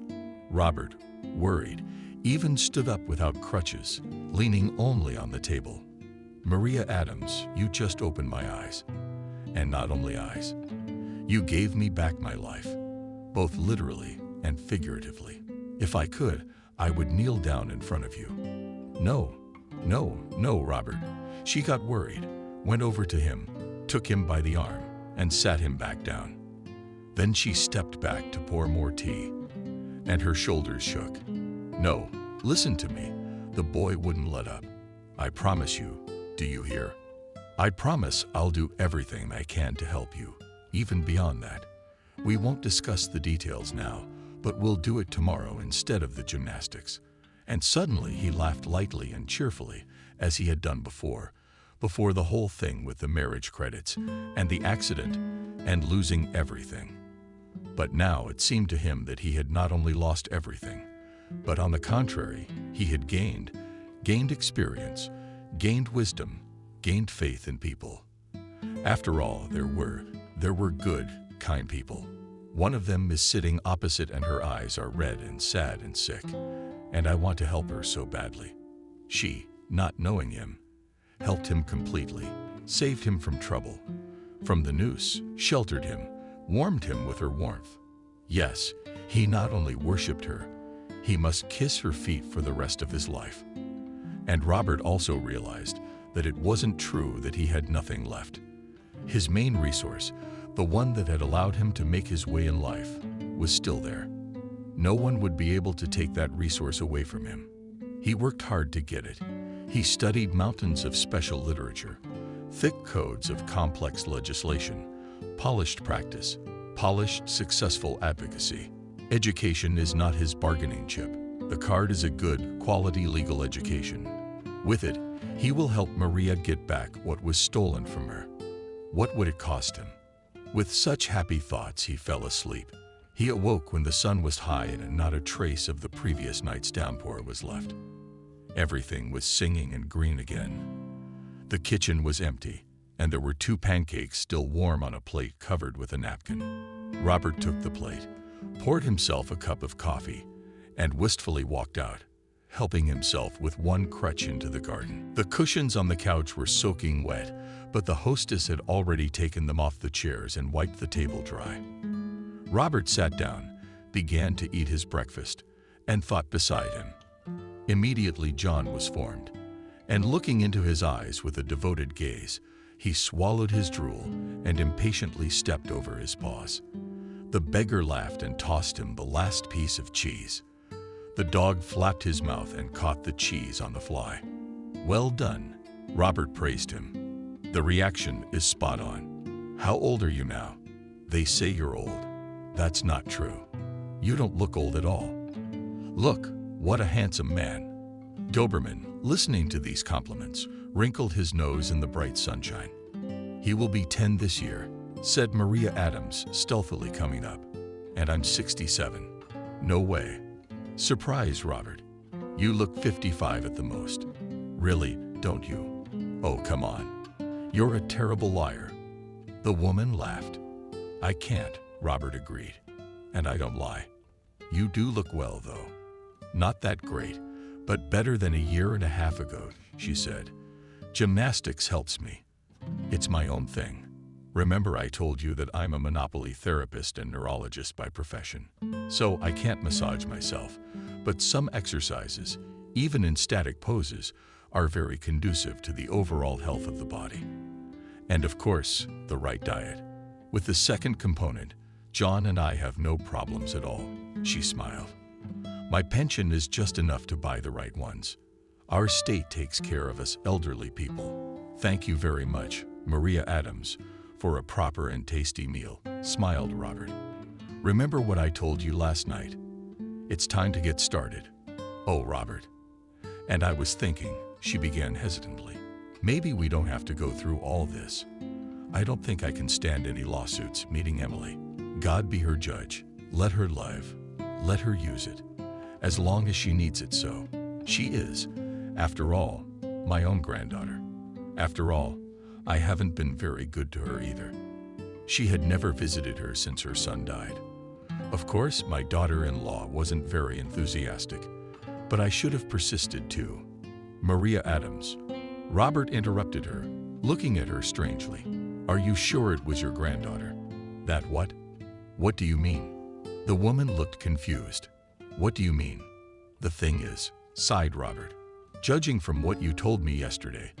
Robert, worried, even stood up without crutches, leaning only on the table. Maria Adams, you just opened my eyes. And not only eyes. You gave me back my life, both literally and figuratively. If I could, I would kneel down in front of you. No, Robert. She got worried, went over to him, took him by the arm, and sat him back down. Then she stepped back to pour more tea, and her shoulders shook. No, listen to me. The boy wouldn't let up. I promise you. Do you hear? I promise I'll do everything I can to help you, even beyond that. We won't discuss the details now, but we'll do it tomorrow instead of the gymnastics. And suddenly he laughed lightly and cheerfully, as he had done before the whole thing with the marriage credits, and the accident, and losing everything. But now it seemed to him that he had not only lost everything, but on the contrary, he had gained experience, gained wisdom, gained faith in people. After all, there were good, kind people. One of them is sitting opposite and her eyes are red and sad and sick, and I want to help her so badly. She, not knowing him, helped him completely, saved him from trouble, from the noose, sheltered him, warmed him with her warmth. Yes, he not only worshipped her, he must kiss her feet for the rest of his life. And Robert also realized that it wasn't true that he had nothing left. His main resource, the one that had allowed him to make his way in life, was still there. No one would be able to take that resource away from him. He worked hard to get it. He studied mountains of special literature, thick codes of complex legislation, polished practice, polished successful advocacy. Education is not his bargaining chip. The card is a good, quality legal education. With it, he will help Maria get back what was stolen from her. What would it cost him? With such happy thoughts, he fell asleep. He awoke when the sun was high and not a trace of the previous night's downpour was left. Everything was singing and green again. The kitchen was empty, and there were 2 pancakes still warm on a plate covered with a napkin. Robert took the plate, poured himself a cup of coffee, and wistfully walked out, helping himself with one crutch into the garden. The cushions on the couch were soaking wet, but the hostess had already taken them off the chairs and wiped the table dry. Robert sat down, began to eat his breakfast, and thought beside him. Immediately John was formed, and looking into his eyes with a devoted gaze, He swallowed his drool and impatiently stepped over his paws. The beggar laughed and tossed him the last piece of cheese. The dog flapped his mouth and caught the cheese on the fly. "Well done," Robert praised him. "The reaction is spot on. How old are you now?" "They say you're old." "That's not true. You don't look old at all. Look, what a handsome man." Doberman, listening to these compliments, wrinkled his nose in the bright sunshine. "He will be 10 this year," said Maria Adams, stealthily coming up. "And I'm 67. No way." "Surprise, Robert. You look 55 at the most." "Really, don't you?" "Oh, come on. You're a terrible liar." The woman laughed. "I can't," Robert agreed. "And I don't lie. You do look well, though. Not that great, but better than a year and a half ago," she said. "Gymnastics helps me. It's my own thing. Remember I told you that I'm a Monopoly therapist and neurologist by profession. So I can't massage myself, but some exercises, even in static poses, are very conducive to the overall health of the body. And of course, the right diet. With the second component, John and I have no problems at all," she smiled. "My pension is just enough to buy the right ones. Our state takes care of us elderly people." "Thank you very much, Maria Adams, for a proper and tasty meal," smiled Robert. "Remember what I told you last night? It's time to get started." "Oh, Robert. And I was thinking," she began hesitantly, "maybe we don't have to go through all this. I don't think I can stand any lawsuits meeting Emily. God be her judge. Let her live. Let her use it. As long as she needs it so. She is, after all, my own granddaughter. After all, I haven't been very good to her either. She had never visited her since her son died. Of course, my daughter-in-law wasn't very enthusiastic, but I should have persisted too." "Maria Adams," Robert interrupted her, looking at her strangely. "Are you sure it was your granddaughter?" "That what? What do you mean?" The woman looked confused. "What do you mean?" "The thing is," sighed Robert, "judging from what you told me yesterday,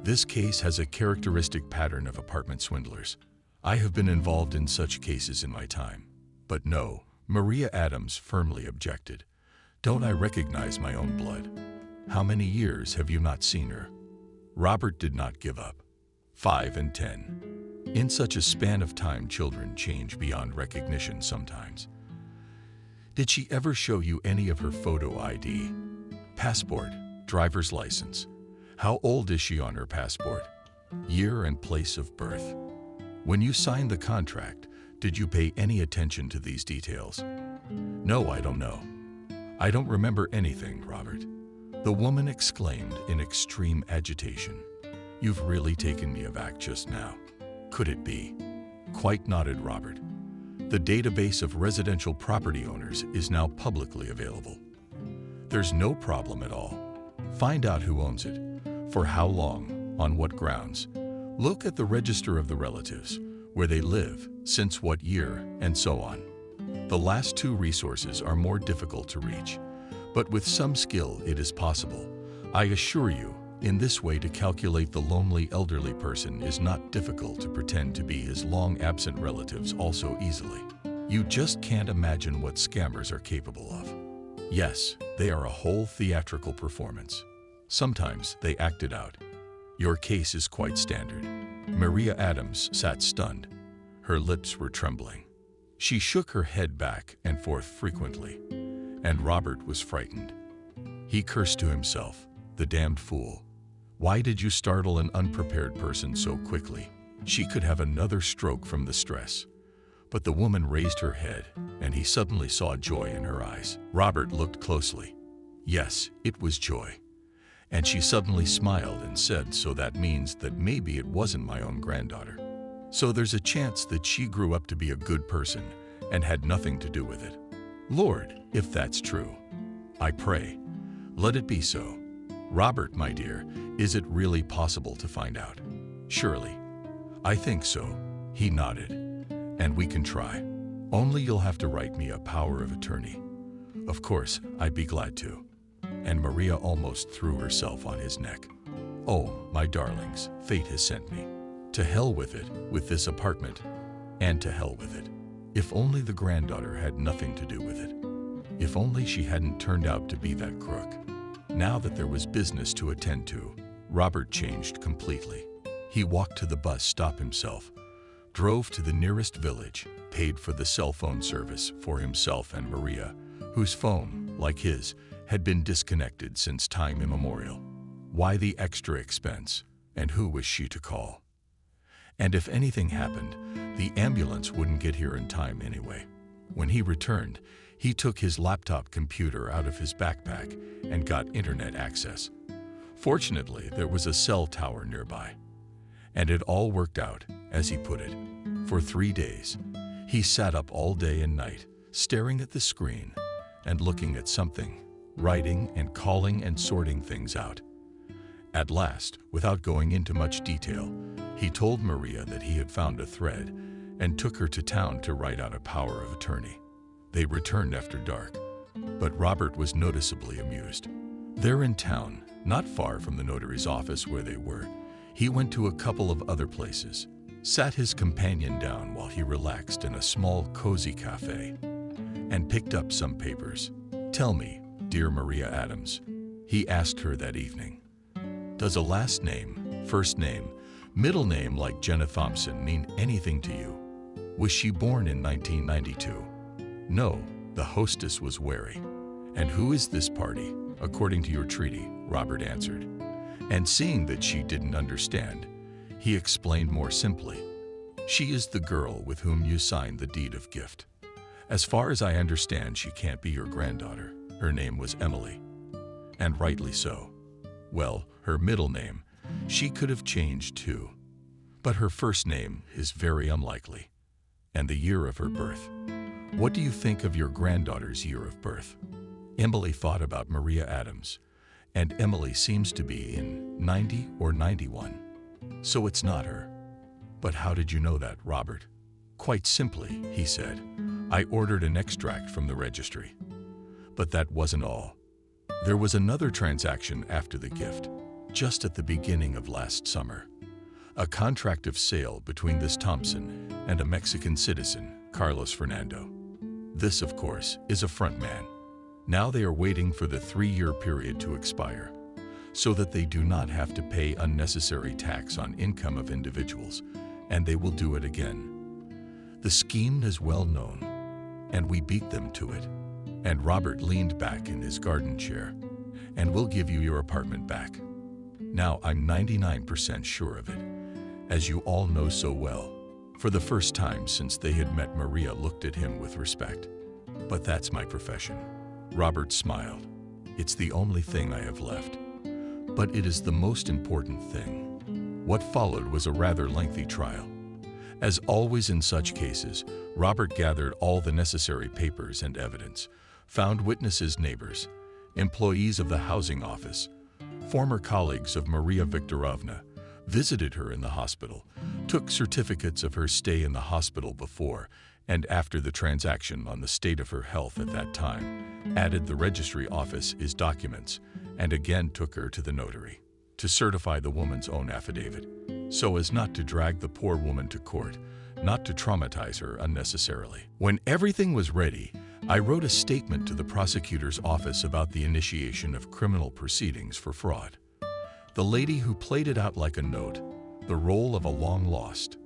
this case has a characteristic pattern of apartment swindlers. I have been involved in such cases in my time." "But no," Maria Adams firmly objected. "Don't I recognize my own blood? How many years have you not seen her?" Robert did not give up. 5 and 10. In such a span of time, children change beyond recognition sometimes. "Did she ever show you any of her photo ID? Passport, driver's license? How old is she on her passport? Year and place of birth? When you signed the contract, did you pay any attention to these details?" "No, I don't know. I don't remember anything, Robert," the woman exclaimed in extreme agitation. "You've really taken me aback just now. Could it be?" "Quite," nodded Robert. "The database of residential property owners is now publicly available. There's no problem at all. Find out who owns it, for how long, on what grounds. Look at the register of the relatives, where they live, since what year, and so on. The last two resources are more difficult to reach, but with some skill it is possible. I assure you, in this way to calculate the lonely elderly person is not difficult to pretend to be his long-absent relatives also easily. You just can't imagine what scammers are capable of. Yes, they are a whole theatrical performance. Sometimes they act it out. Your case is quite standard." Maria Adams sat stunned. Her lips were trembling. She shook her head back and forth frequently, and Robert was frightened. He cursed to himself, "The damned fool. Why did you startle an unprepared person so quickly? She could have another stroke from the stress." But the woman raised her head, and he suddenly saw joy in her eyes. Robert looked closely. Yes, it was joy. And she suddenly smiled and said, "So that means that maybe it wasn't my own granddaughter. So there's a chance that she grew up to be a good person and had nothing to do with it. Lord, if that's true, I pray, let it be so. Robert, my dear, is it really possible to find out?" "Surely." "I think so," he nodded. "And we can try. Only you'll have to write me a power of attorney." "Of course, I'd be glad to." And Maria almost threw herself on his neck. "Oh, my darlings, fate has sent me. To hell with it, with this apartment, and to hell with it. If only the granddaughter had nothing to do with it. If only she hadn't turned out to be that crook. Now that there was business to attend to, Robert changed completely. He walked to the bus stop himself, drove to the nearest village, paid for the cell phone service for himself and Maria, whose phone, like his, had been disconnected since time immemorial. Why the extra expense, and who was she to call? And if anything happened, the ambulance wouldn't get here in time anyway. When he returned, he took his laptop computer out of his backpack and got internet access. Fortunately, there was a cell tower nearby. And it all worked out, as he put it. For 3 days, he sat up all day and night, staring at the screen and looking at something, writing and calling and sorting things out. At last, without going into much detail, he told Maria that he had found a thread and took her to town to write out a power of attorney. They returned after dark, but Robert was noticeably amused. There in town, not far from the notary's office where they were, he went to a couple of other places, sat his companion down while he relaxed in a small, cozy cafe, and picked up some papers. "Tell me, dear Maria Adams," he asked her that evening, "does a last name, first name, middle name like Jenna Thompson mean anything to you? Was she born in 1992? No, the hostess was wary. And who is this party, according to your treaty? Robert answered. And seeing that she didn't understand, he explained more simply. She is the girl with whom you signed the deed of gift. As far as I understand, she can't be your granddaughter. Her name was Emily. And rightly so. Well, her middle name, she could have changed too. But her first name is very unlikely. And the year of her birth. What do you think of your granddaughter's year of birth? Emily thought about Maria Adams, and Emily seems to be in 90 or 91. So it's not her. But how did you know that, Robert? Quite simply, he said. I ordered an extract from the registry. But that wasn't all. There was another transaction after the gift, just at the beginning of last summer. A contract of sale between this Thompson and a Mexican citizen, Carlos Fernando. This, of course, is a front man. Now they are waiting for the 3-year period to expire, so that they do not have to pay unnecessary tax on income of individuals, and they will do it again. The scheme is well known, and we beat them to it. And Robert leaned back in his garden chair. And we'll give you your apartment back. Now I'm 99% sure of it, as you all know so well. For the first time since they had met, Maria looked at him with respect. But that's my profession. Robert smiled. It's the only thing I have left. But it is the most important thing. What followed was a rather lengthy trial. As always in such cases, Robert gathered all the necessary papers and evidence, found witnesses, neighbors, employees of the housing office, former colleagues of Maria Viktorovna, visited her in the hospital, took certificates of her stay in the hospital before and after the transaction on the state of her health at that time, added the registry office his documents, and again took her to the notary to certify the woman's own affidavit, so as not to drag the poor woman to court, not to traumatize her unnecessarily. When everything was ready, I wrote a statement to the prosecutor's office about the initiation of criminal proceedings for fraud. The lady who played it out like a note, the role of a long-lost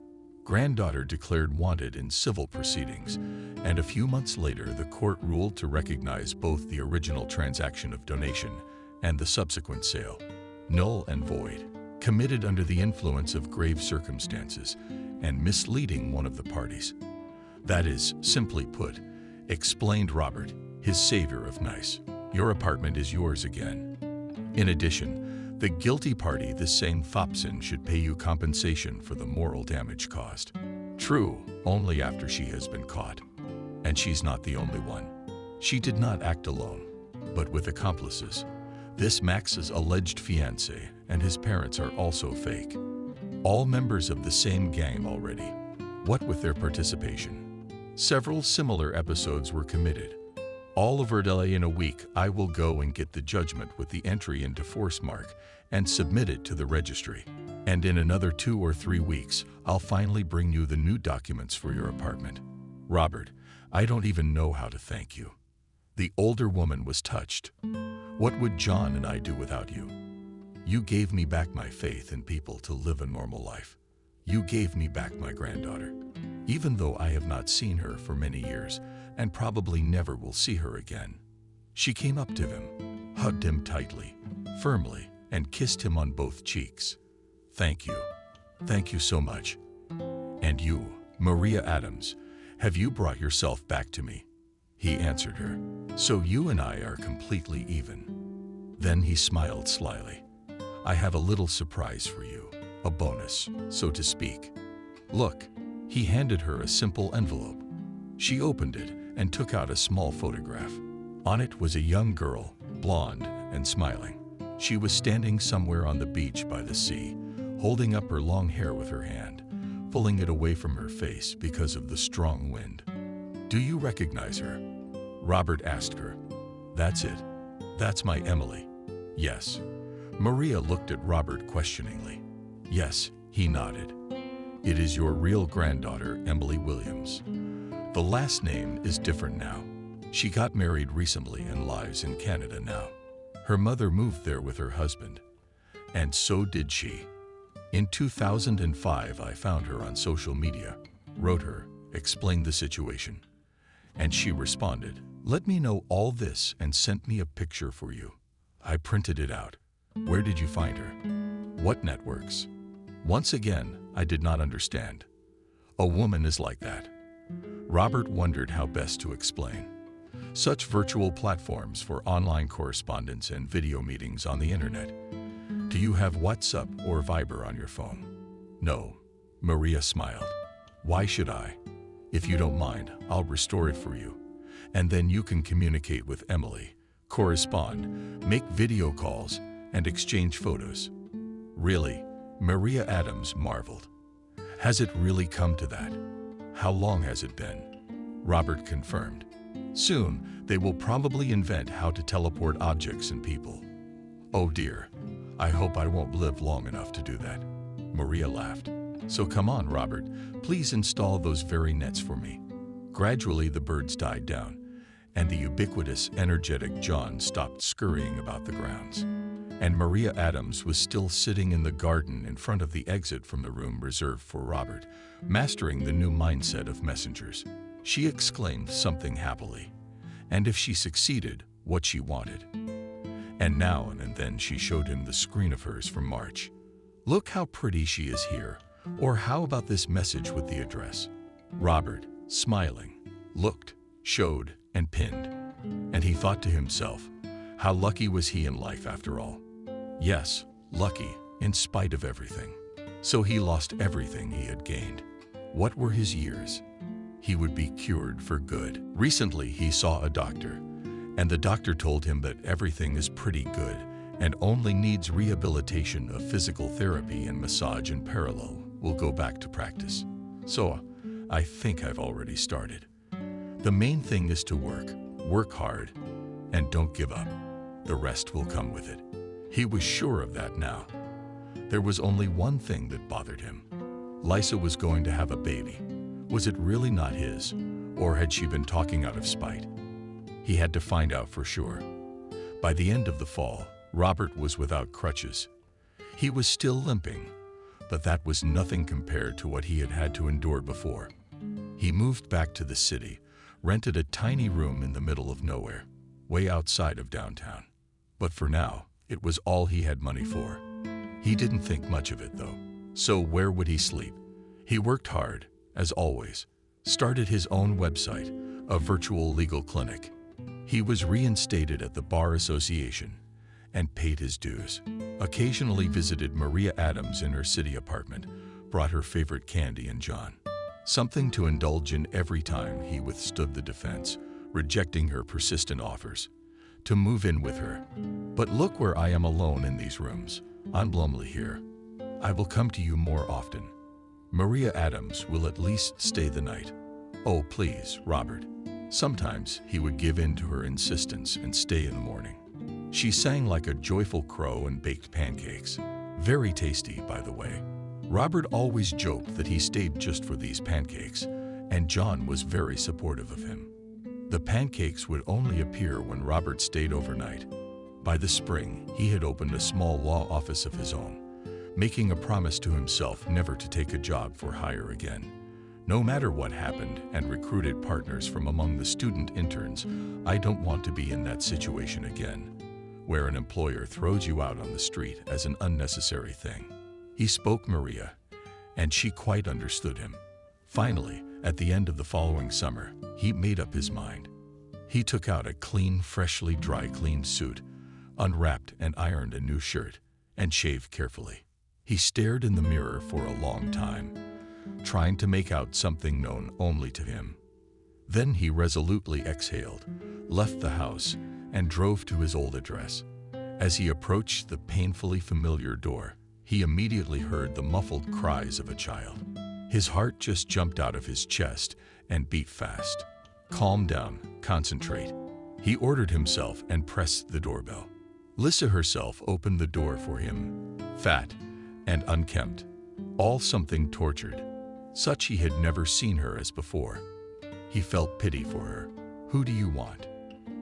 granddaughter, declared wanted in civil proceedings, and a few months later the court ruled to recognize both the original transaction of donation and the subsequent sale null and void, committed under the influence of grave circumstances and misleading one of the parties. That is, simply put, explained Robert, his savior of nice, your apartment is yours again. In addition, the guilty party, the same Thompson, should pay you compensation for the moral damage caused. True, only after she has been caught. And she's not the only one. She did not act alone, but with accomplices. This Max's alleged fiancé and his parents are also fake. All members of the same gang already. What with their participation? Several similar episodes were committed. All over delay in a week, I will go and get the judgment with the entry into force mark and submit it to the registry. And in another 2 or 3 weeks, I'll finally bring you the new documents for your apartment. Robert, I don't even know how to thank you." The older woman was touched. "What would John and I do without you? You gave me back my faith in people to live a normal life. You gave me back my granddaughter, even though I have not seen her for many years and probably never will see her again." She came up to him, hugged him tightly, firmly, and kissed him on both cheeks. "Thank you. Thank you so much. And you, Maria Adams, have you brought yourself back to me?" He answered her. "So you and I are completely even." Then he smiled slyly. "I have a little surprise for you, a bonus, so to speak. Look." He handed her a simple envelope. She opened it and took out a small photograph. On it was a young girl, blonde and smiling. She was standing somewhere on the beach by the sea, holding up her long hair with her hand, pulling it away from her face because of the strong wind. "Do you recognize her?" Robert asked her. "That's it. That's my Emily." "Yes." Maria looked at Robert questioningly. "Yes," he nodded. "It is your real granddaughter, Emily Williams. The last name is different now. She got married recently and lives in Canada now. Her mother moved there with her husband, and so did she. In 2005, I found her on social media, wrote her, explained the situation. And she responded, 'Let me know all this,' and sent me a picture for you. I printed it out. Where did you find her? What networks?" Once again, I did not understand. A woman is like that. Robert wondered how best to explain. Such virtual platforms for online correspondence and video meetings on the internet. "Do you have WhatsApp or Viber on your phone?" "No." Maria smiled. "Why should I? If you don't mind, I'll restore it for you. And then you can communicate with Emily, correspond, make video calls, and exchange photos." "Really?" Maria Adams marveled. "Has it really come to that? How long has it been?" Robert confirmed. "Soon, they will probably invent how to teleport objects and people." "Oh dear, I hope I won't live long enough to do that." Maria laughed. "So come on, Robert, please install those very nets for me." Gradually, the birds died down, and the ubiquitous, energetic John stopped scurrying about the grounds. And Maria Adams was still sitting in the garden in front of the exit from the room reserved for Robert, mastering the new mindset of messengers. She exclaimed something happily, and if she succeeded, what she wanted. And now and then she showed him the screen of hers from March. "Look how pretty she is here," or "How about this message with the address?" Robert, smiling, looked, showed, and pinned. And he thought to himself, how lucky was he in life after all? Yes, lucky, in spite of everything. So he lost everything he had gained. What were his years? He would be cured for good. Recently, he saw a doctor, and the doctor told him that everything is pretty good and only needs rehabilitation of physical therapy and massage in parallel. Will go back to practice. So, I think I've already started. The main thing is to work hard, and don't give up. The rest will come with it. He was sure of that now. There was only one thing that bothered him. Lisa was going to have a baby. Was it really not his, or had she been talking out of spite? He had to find out for sure. By the end of the fall, Robert was without crutches. He was still limping, but that was nothing compared to what he had had to endure before. He moved back to the city, rented a tiny room in the middle of nowhere, way outside of downtown. But for now, it was all he had money for. He didn't think much of it, though. So where would he sleep? He worked hard, as always, started his own website, a virtual legal clinic. He was reinstated at the Bar Association and paid his dues. Occasionally visited Maria Adams in her city apartment, brought her favorite candy and John. Something to indulge in every time he withstood the defense, rejecting her persistent offers to move in with her. But look where I am alone in these rooms. I'm lonely here. I will come to you more often. Maria Adams will at least stay the night. Oh, please, Robert. Sometimes he would give in to her insistence and stay in the morning. She sang like a joyful crow and baked pancakes. Very tasty, by the way. Robert always joked that he stayed just for these pancakes, and John was very supportive of him. The pancakes would only appear when Robert stayed overnight. By the spring, he had opened a small law office of his own, making a promise to himself never to take a job for hire again. No matter what happened, and recruited partners from among the student interns, I don't want to be in that situation again, where an employer throws you out on the street as an unnecessary thing. He spoke Maria, and she quite understood him. Finally, at the end of the following summer, he made up his mind. He took out a clean, freshly dry-cleaned suit, unwrapped and ironed a new shirt, and shaved carefully. He stared in the mirror for a long time, trying to make out something known only to him. Then he resolutely exhaled, left the house, and drove to his old address. As he approached the painfully familiar door, he immediately heard the muffled cries of a child. His heart just jumped out of his chest and beat fast. Calm down, concentrate. He ordered himself and pressed the doorbell. Lisa herself opened the door for him, fat and unkempt, all something tortured. Such he had never seen her as before. He felt pity for her. "Who do you want?"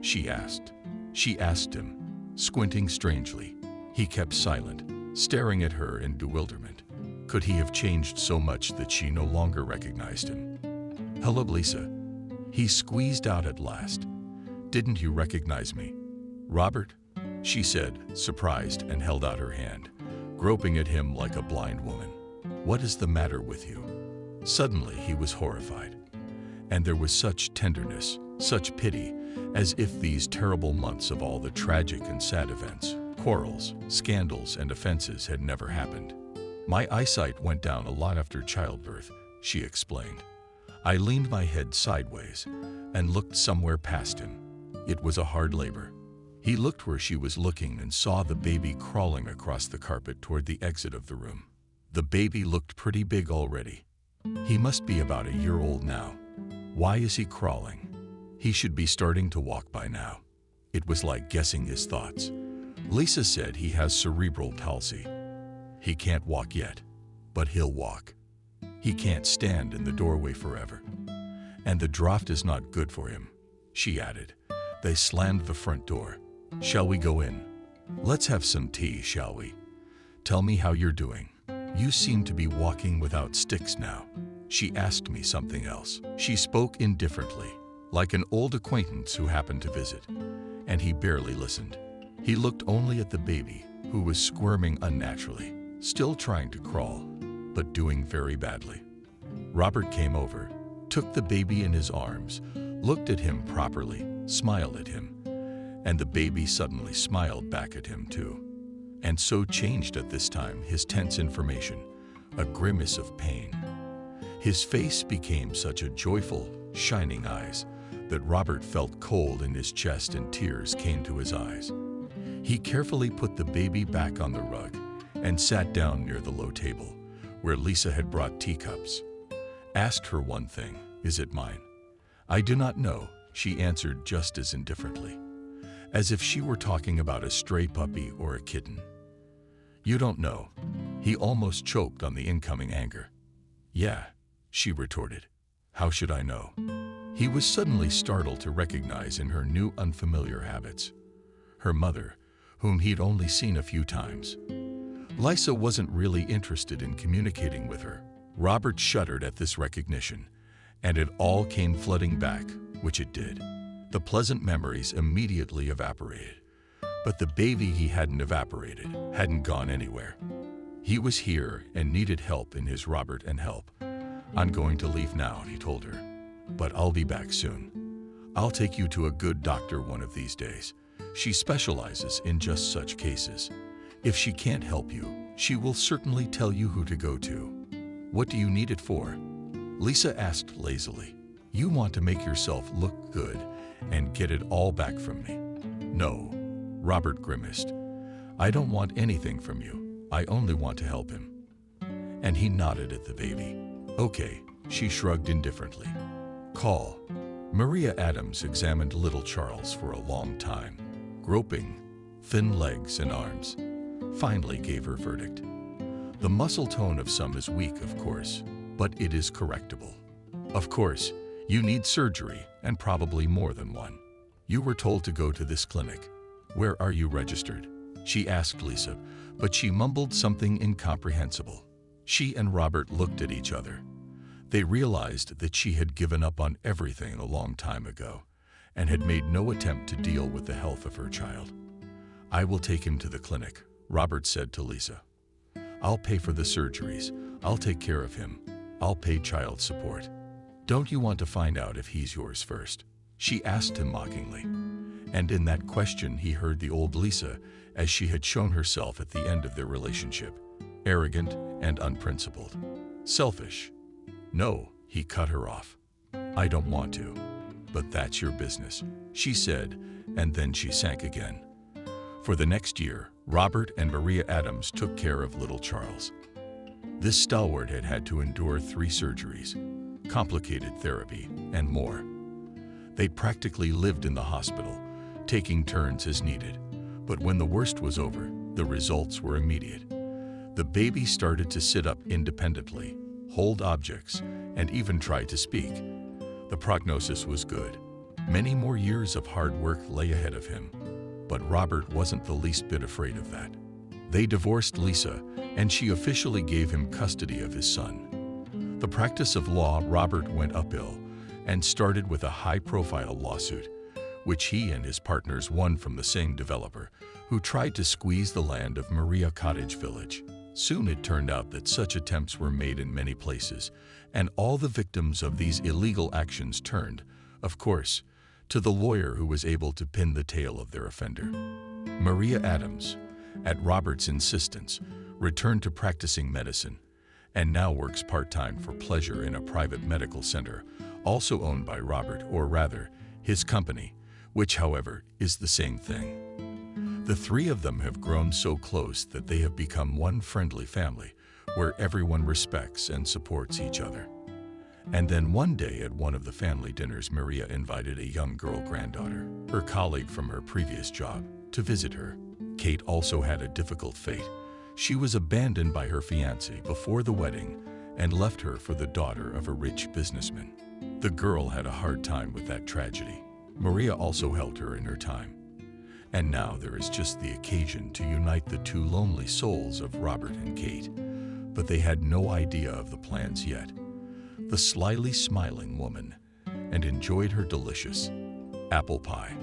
she asked. She asked him, squinting strangely. He kept silent, staring at her in bewilderment. Could he have changed so much that she no longer recognized him? "Hello, Lisa," he squeezed out at last. "Didn't you recognize me?" "Robert?" she said, surprised, and held out her hand, groping at him like a blind woman. "What is the matter with you?" Suddenly he was horrified, and there was such tenderness, such pity, as if these terrible months of all the tragic and sad events, quarrels, scandals, and offenses had never happened. "My eyesight went down a lot after childbirth," she explained. "I leaned my head sideways and looked somewhere past him. It was a hard labor." He looked where she was looking and saw the baby crawling across the carpet toward the exit of the room. The baby looked pretty big already. He must be about a year old now. Why is he crawling? He should be starting to walk by now. It was like guessing his thoughts. Lisa said he has cerebral palsy. He can't walk yet, but he'll walk. He can't stand in the doorway forever. And the draught is not good for him, she added. They slammed the front door. "Shall we go in? Let's have some tea, shall we? Tell me how you're doing. You seem to be walking without sticks now." She asked me something else. She spoke indifferently, like an old acquaintance who happened to visit, and he barely listened. He looked only at the baby, who was squirming unnaturally, still trying to crawl, but doing very badly. Robert came over, took the baby in his arms, looked at him properly, smiled at him, and the baby suddenly smiled back at him too. And so changed at this time his tense information, a grimace of pain. His face became such a joyful, shining eyes that Robert felt cold in his chest and tears came to his eyes. He carefully put the baby back on the rug and sat down near the low table, where Lisa had brought teacups. Asked her one thing, "Is it mine?" "I do not know," she answered just as indifferently, as if she were talking about a stray puppy or a kitten. "You don't know." He almost choked on the incoming anger. "Yeah," she retorted. "How should I know?" He was suddenly startled to recognize in her new unfamiliar habits her mother, whom he'd only seen a few times. Lisa wasn't really interested in communicating with her. Robert shuddered at this recognition, and it all came flooding back, which it did. The pleasant memories immediately evaporated, but the baby he hadn't evaporated hadn't gone anywhere. He was here and needed help in his Robert and help. "I'm going to leave now," he told her, "but I'll be back soon. I'll take you to a good doctor one of these days. She specializes in just such cases. If she can't help you, she will certainly tell you who to go to." "What do you need it for?" Lisa asked lazily. "You want to make yourself look good and get it all back from me." "No," Robert grimaced. "I don't want anything from you. I only want to help him." And he nodded at the baby. "Okay," she shrugged indifferently. "Call." Maria Adams examined little Charles for a long time, groping, thin legs and arms. finally gave her verdict. The muscle tone of some is weak, of course, but it is correctable. Of course, you need surgery, and probably more than one. You were told to go to this clinic. Where are you registered? She asked Lisa, but she mumbled something incomprehensible. She and Robert looked at each other. They realized that she had given up on everything a long time ago and had made no attempt to deal with the health of her child. I will take him to the clinic, Robert said to Lisa. I'll pay for the surgeries. I'll take care of him. I'll pay child support. Don't you want to find out if he's yours first? She asked him mockingly. And in that question he heard the old Lisa as she had shown herself at the end of their relationship, arrogant and unprincipled. Selfish. No, he cut her off. I don't want to. But that's your business, she said, and then she sank again. For the next year, Robert and Maria Adams took care of little Charles. This stalwart had had to endure 3 surgeries, complicated therapy, and more. They practically lived in the hospital, taking turns as needed. But when the worst was over, the results were immediate. The baby started to sit up independently, hold objects, and even try to speak. The prognosis was good. Many more years of hard work lay ahead of him. But Robert wasn't the least bit afraid of that. They divorced Lisa, and she officially gave him custody of his son. The practice of law, Robert went uphill and started with a high-profile lawsuit, which he and his partners won from the same developer, who tried to squeeze the land of Maria Cottage Village. Soon it turned out that such attempts were made in many places, and all the victims of these illegal actions turned, of course, to the lawyer who was able to pin the tail of their offender. Maria Adams, at Robert's insistence, returned to practicing medicine, and now works part-time for pleasure in a private medical center, also owned by Robert, or rather, his company, which, however, is the same thing. The 3 of them have grown so close that they have become one friendly family, where everyone respects and supports each other. And then one day at one of the family dinners, Maria invited a young girl granddaughter, her colleague from her previous job, to visit her. Kate also had a difficult fate. She was abandoned by her fiancé before the wedding and left her for the daughter of a rich businessman. The girl had a hard time with that tragedy. Maria also helped her in her time. And now there is just the occasion to unite the 2 lonely souls of Robert and Kate. But they had no idea of the plans yet. The slyly smiling woman, and enjoyed her delicious apple pie.